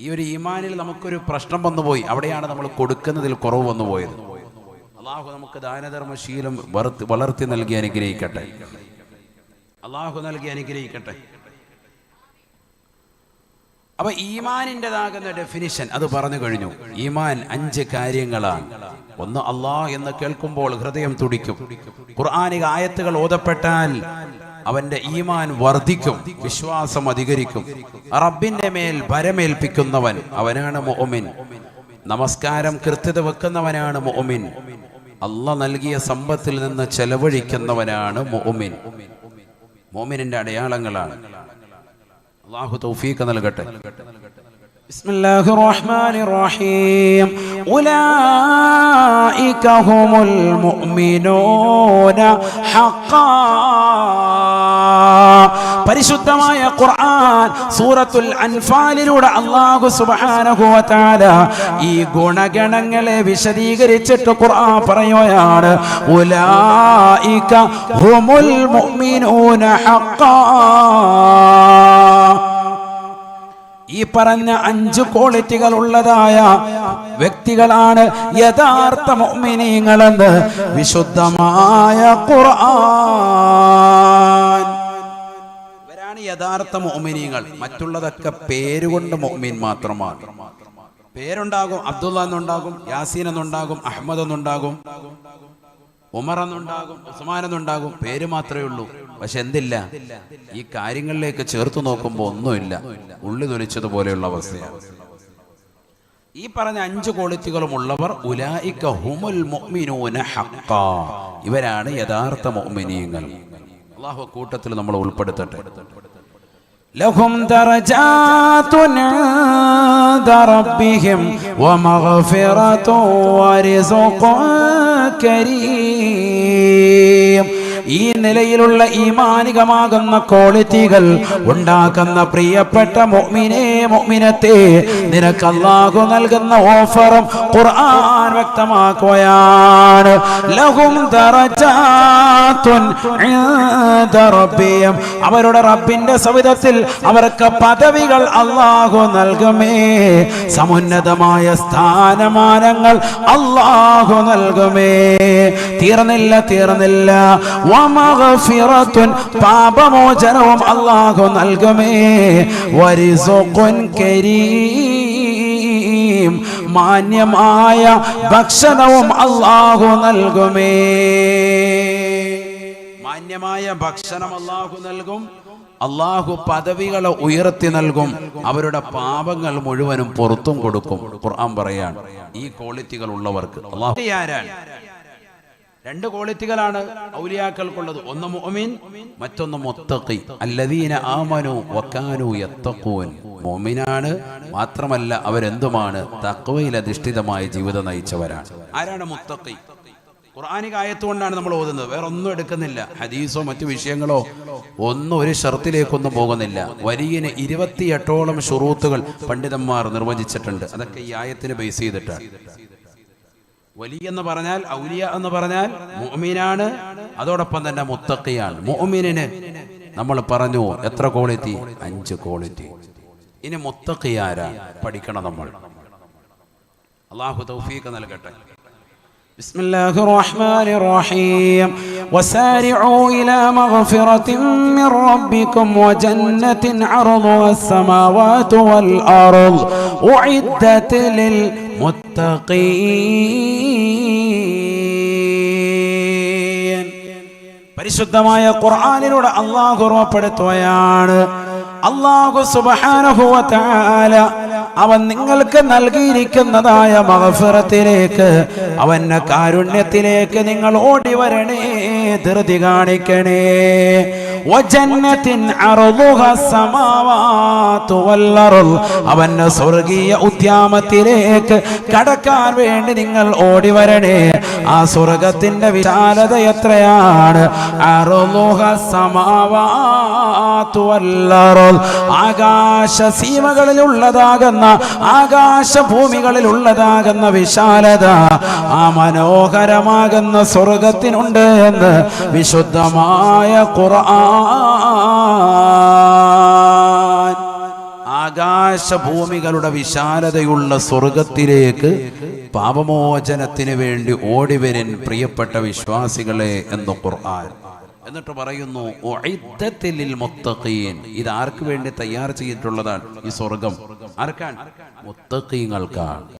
ഈ ഒരു ഈമാനിൽ നമുക്കൊരു പ്രശ്നം വന്നുപോയി. അവിടെയാണ് നമ്മൾ കൊടുക്കുന്നതിൽ കുറവ് വന്നു പോയത്. അള്ളാഹു നമുക്ക് ദാനധർമ്മശീലം വളർത്തി നൽകി അനുഗ്രഹിക്കട്ടെ. അള്ളാഹു നൽകി അനുഗ്രഹിക്കട്ടെ. അപ്പൊ ഈമാനിൻ്റെതാകുന്ന ഡെഫിനിഷൻ അത് പറഞ്ഞു കഴിഞ്ഞു. ഈമാൻ 5 കാര്യങ്ങളാണ്. ഒന്ന്, അള്ളാഹ് എന്ന് കേൾക്കുമ്പോൾ ഹൃദയം തുടിക്കും. ഖുർആനിക ആയത്തുകൾ ഓതപ്പെട്ടാൽ അവന്റെ ഈമാൻ വർദ്ധിക്കും, വിശ്വാസം അധികരിക്കും. റബ്ബിന്റെ മേൽ ഭരമേൽപ്പിക്കുന്നവൻ അവനാണ് മുഅ്മിൻ. നമസ്കാരം കൃത്യത വെക്കുന്നവനാണ് മുഅ്മിൻ. അള്ളാഹ് നൽകിയ സമ്പത്തിൽ നിന്ന് ചെലവഴിക്കുന്നവനാണ് മുഅ്മിൻ. മുഅ്മിനിന്റെ അടയാളങ്ങളാണ്. അല്ലാഹു തൗഫീഖ് നൽകട്ടെ. ബിസ്മില്ലാഹിർ റഹ്മാനിർ റഹീം. ഉലൈക ഹുമുൽ മുഅ്മിനൂന ഹഖ്ഖാ. പരിശുദ്ധമായ ഖുർആൻ സൂറത്തുൽ അൻഫാലിലൂടെ അല്ലാഹു സുബ്ഹാനഹു വ തആല ഈ ഗുണഗണങ്ങളെ വിശദീകരിച്ചിട്ട് ഖുർആൻ പറയുകയാണ്, ഉലൈക ഹുമുൽ മുഅ്മിനൂന ഹഖ്ഖാ. ഈ പറഞ്ഞ 5 ക്വാളിറ്റികൾ ഉള്ളതായ വ്യക്തികളാണ് യഥാർത്ഥ മുഅ്മിനീങ്ങളെന്ന് വിശുദ്ധമായ ഖുർആൻ. ഇവരാണ് യഥാർത്ഥ മുഅ്മിനീങ്ങൾ. മറ്റുള്ളതൊക്കെ പേരുകൊണ്ട് മുഅ്മിൻ മാത്രമാണ്. പേരുണ്ടാകും, അബ്ദുള്ള എന്നുണ്ടാകും, യാസീൻ എന്നുണ്ടാകും, അഹമ്മദ് എന്നുണ്ടാകും, ഉമർ എന്നുണ്ടാകും, ഉസ്മാൻ എന്നുണ്ടാകും. പേര് മാത്രമേ ഉള്ളൂ. പക്ഷെ എന്തില്ല, ഈ കാര്യങ്ങളിലേക്ക് ചേർത്ത് നോക്കുമ്പോൾ ഒന്നുമില്ല. ഉള്ളി തൊലിച്ചതുപോലെയുള്ള അവസ്ഥയാണ്. ഈ പറഞ്ഞ 5 ക്വാളിറ്റികളും ഉള്ളവർ ഉലൈക ഹുമുൽ മുഅ്മിനൂന ഹഖ്ഖാ. ഇവരാണ് യഥാർത്ഥ മുഅ്മിനീങ്ങൾ. അല്ലാഹു കൂട്ടത്തിൽ നമ്മൾ ഉൾപ്പെടുത്തട്ടെ. ലഹും ദറജാതുൻ ഇൻദ റബ്ബിഹിം വമഗ്ഫിറതുൻ വറിസ്ഖുൻ കരീം. ഈ നിലയിലുള്ള ഈമാനികമാകുന്ന ക്വാളിറ്റികൾ ഉണ്ടാക്കുന്ന പ്രിയപ്പെട്ട മുഅ്മിനേ മുഅ്മിനത്തെ, നിനക്ക് അല്ലാഹു നൽകുന്ന ഓഫറും ഖുർആൻ വ്യക്തമാക്കുകയാണ്. ലഹും ദറജാതുൻ ഇൻദ റബ്ബിഹിം. അവരുടെ റബ്ബിന്റെ സവിധത്തിൽ അവർക്ക് പദവികൾ അല്ലാഹു നൽകുമേ. സമുന്നതമായ സ്ഥാനമാനങ്ങൾ അല്ലാഹു നൽകുമേ. തീർന്നില്ല. വമഗ്ഫിറതുൻ, പാപമോചനവും അല്ലാഹു നൽകുമേ. വറിസ്ഖുൻ കരീം, മാന്യമായ ഭക്ഷണവും അല്ലാഹു നൽകുമേ. മാന്യമായ ഭക്ഷണം അല്ലാഹു നൽകും. അല്ലാഹു പദവികളെ ഉയർത്തി നൽകും. അവരുടെ പാപങ്ങൾ മുഴുവനും പുറത്തും കൊടുക്കും. ഖുർആൻ പറയാണ് ഈ ക്വാളിറ്റികൾ ഉള്ളവർക്ക് അല്ലാഹു. ആരാണ്? 2 ക്വാളിറ്റികളാണ് ഔലിയാക്കൾക്കുള്ളത്. ഒന്ന് മുഅ്മിൻ, മറ്റൊന്ന് മുത്തഖി. അല്ലദീന ആമനു വകാനു യത്തഖൂൻ. മുഅ്മിനാണ്, മാത്രമല്ല അവരെന്തുമാണ്? തഖ്വയിൽ അധിഷ്ഠിതമായ ജീവിതം നയിച്ചവരാണ്. ആരാണ് മുത്തഖി? ഖുർആനിക ആയത്തുകൊണ്ടാണ് നമ്മൾ ഓതുന്നത്. വേറെ ഒന്നും എടുക്കുന്നില്ല. ഹദീസോ മറ്റു വിഷയങ്ങളോ ഒന്നും ഒരു ഷർത്തിലേക്കൊന്നും പോകുന്നില്ല. വലിയന് 28ഓളം ശുറൂത്തുകൾ പണ്ഡിതന്മാർ നിർവചിച്ചിട്ടുണ്ട്. അതൊക്കെ ഈ ആയത്തിന് ബേസ് ചെയ്തിട്ടാണ്. വലിയ എന്ന് പറഞ്ഞാൽ, ഔലിയ എന്ന് പറഞ്ഞാൽ മുഅ്മിനാണ്, അതോടൊപ്പം തന്നെ മുത്തഖിയാണ്. മുഅ്മിനിന് നമ്മൾ പറഞ്ഞു എത്ര ക്വാളിറ്റി? 5 ക്വാളിറ്റി. ഇനി മുത്തഖി ആരാ? പഠിക്കണം നമ്മൾ. അല്ലാഹു തൗഫീഖ് നൽകട്ടെ. ബിസ്മില്ലാഹിർ റഹ്മാനിർ റഹീം. വസാരിഉ ഇലാ മഗ്ഫിറത്തിൻ മിർ റബ്ബിക്കും വജന്നത്തിൻ അർദുഹാസ് സമാവാതു വൽ അർദ് ഉഇദ്ദത് ലിൽ മുത്തഖീൻ. പരിശുദ്ധമായ ഖുർആനിലൂടെ അല്ലാഹു ഓർമ്മപ്പെടുത്തുകയാണ്. അല്ലാഹു സുബ്ഹാനഹു വ തആല അവൻ നിങ്ങൾക്ക് നൽകിയിരിക്കുന്നതായ മഗ്ഫിറത്തിലേക്ക്, അവന്റെ കാരുണ്യത്തിലേക്ക് നിങ്ങൾ ഓടി വരണേ, ധൃതി കാണിക്കണേ. വജന്നത്തിൻ അർദുഹ സമാവാതു വൽ അർദ്, അവന്റെ സ്വർഗീയ ഉദ്യാനത്തിലേക്ക് കടക്കാൻ വേണ്ടി നിങ്ങൾ ഓടി വരണേ. ആ സ്വർഗത്തിന്റെ വിശാലത എത്രയാണ്? അർദുഹ സമാവാതു വൽ അർദ്, ആകാശ സീമകളിലുള്ളതാകുന്ന ആകാശഭൂമികളിലുള്ളതാകുന്ന വിശാലത ആ മനോഹരമാകുന്ന സ്വർഗത്തിനുണ്ട് എന്ന് വിശുദ്ധമായ ഖുർആൻ. ആകാശഭൂമികളുടെ വിശാലതയുള്ള സ്വർഗത്തിലേക്ക് പാപമോചനത്തിന് വേണ്ടി ഓടിവരൻ പ്രിയപ്പെട്ട വിശ്വാസികളെ എന്ന് ഖുർആൻ. എന്നിട്ട് പറയുന്നു ഉഇദ്ദത്തിൽ ലിൽ മുത്തഖീൻ, ഇത് ആർക്ക് വേണ്ടി തയ്യാർ ചെയ്തിട്ടുള്ളതാണ്? ഈ സ്വർഗം ആർക്കാണ്? മുത്തഖീങ്ങൾക്കാണ്.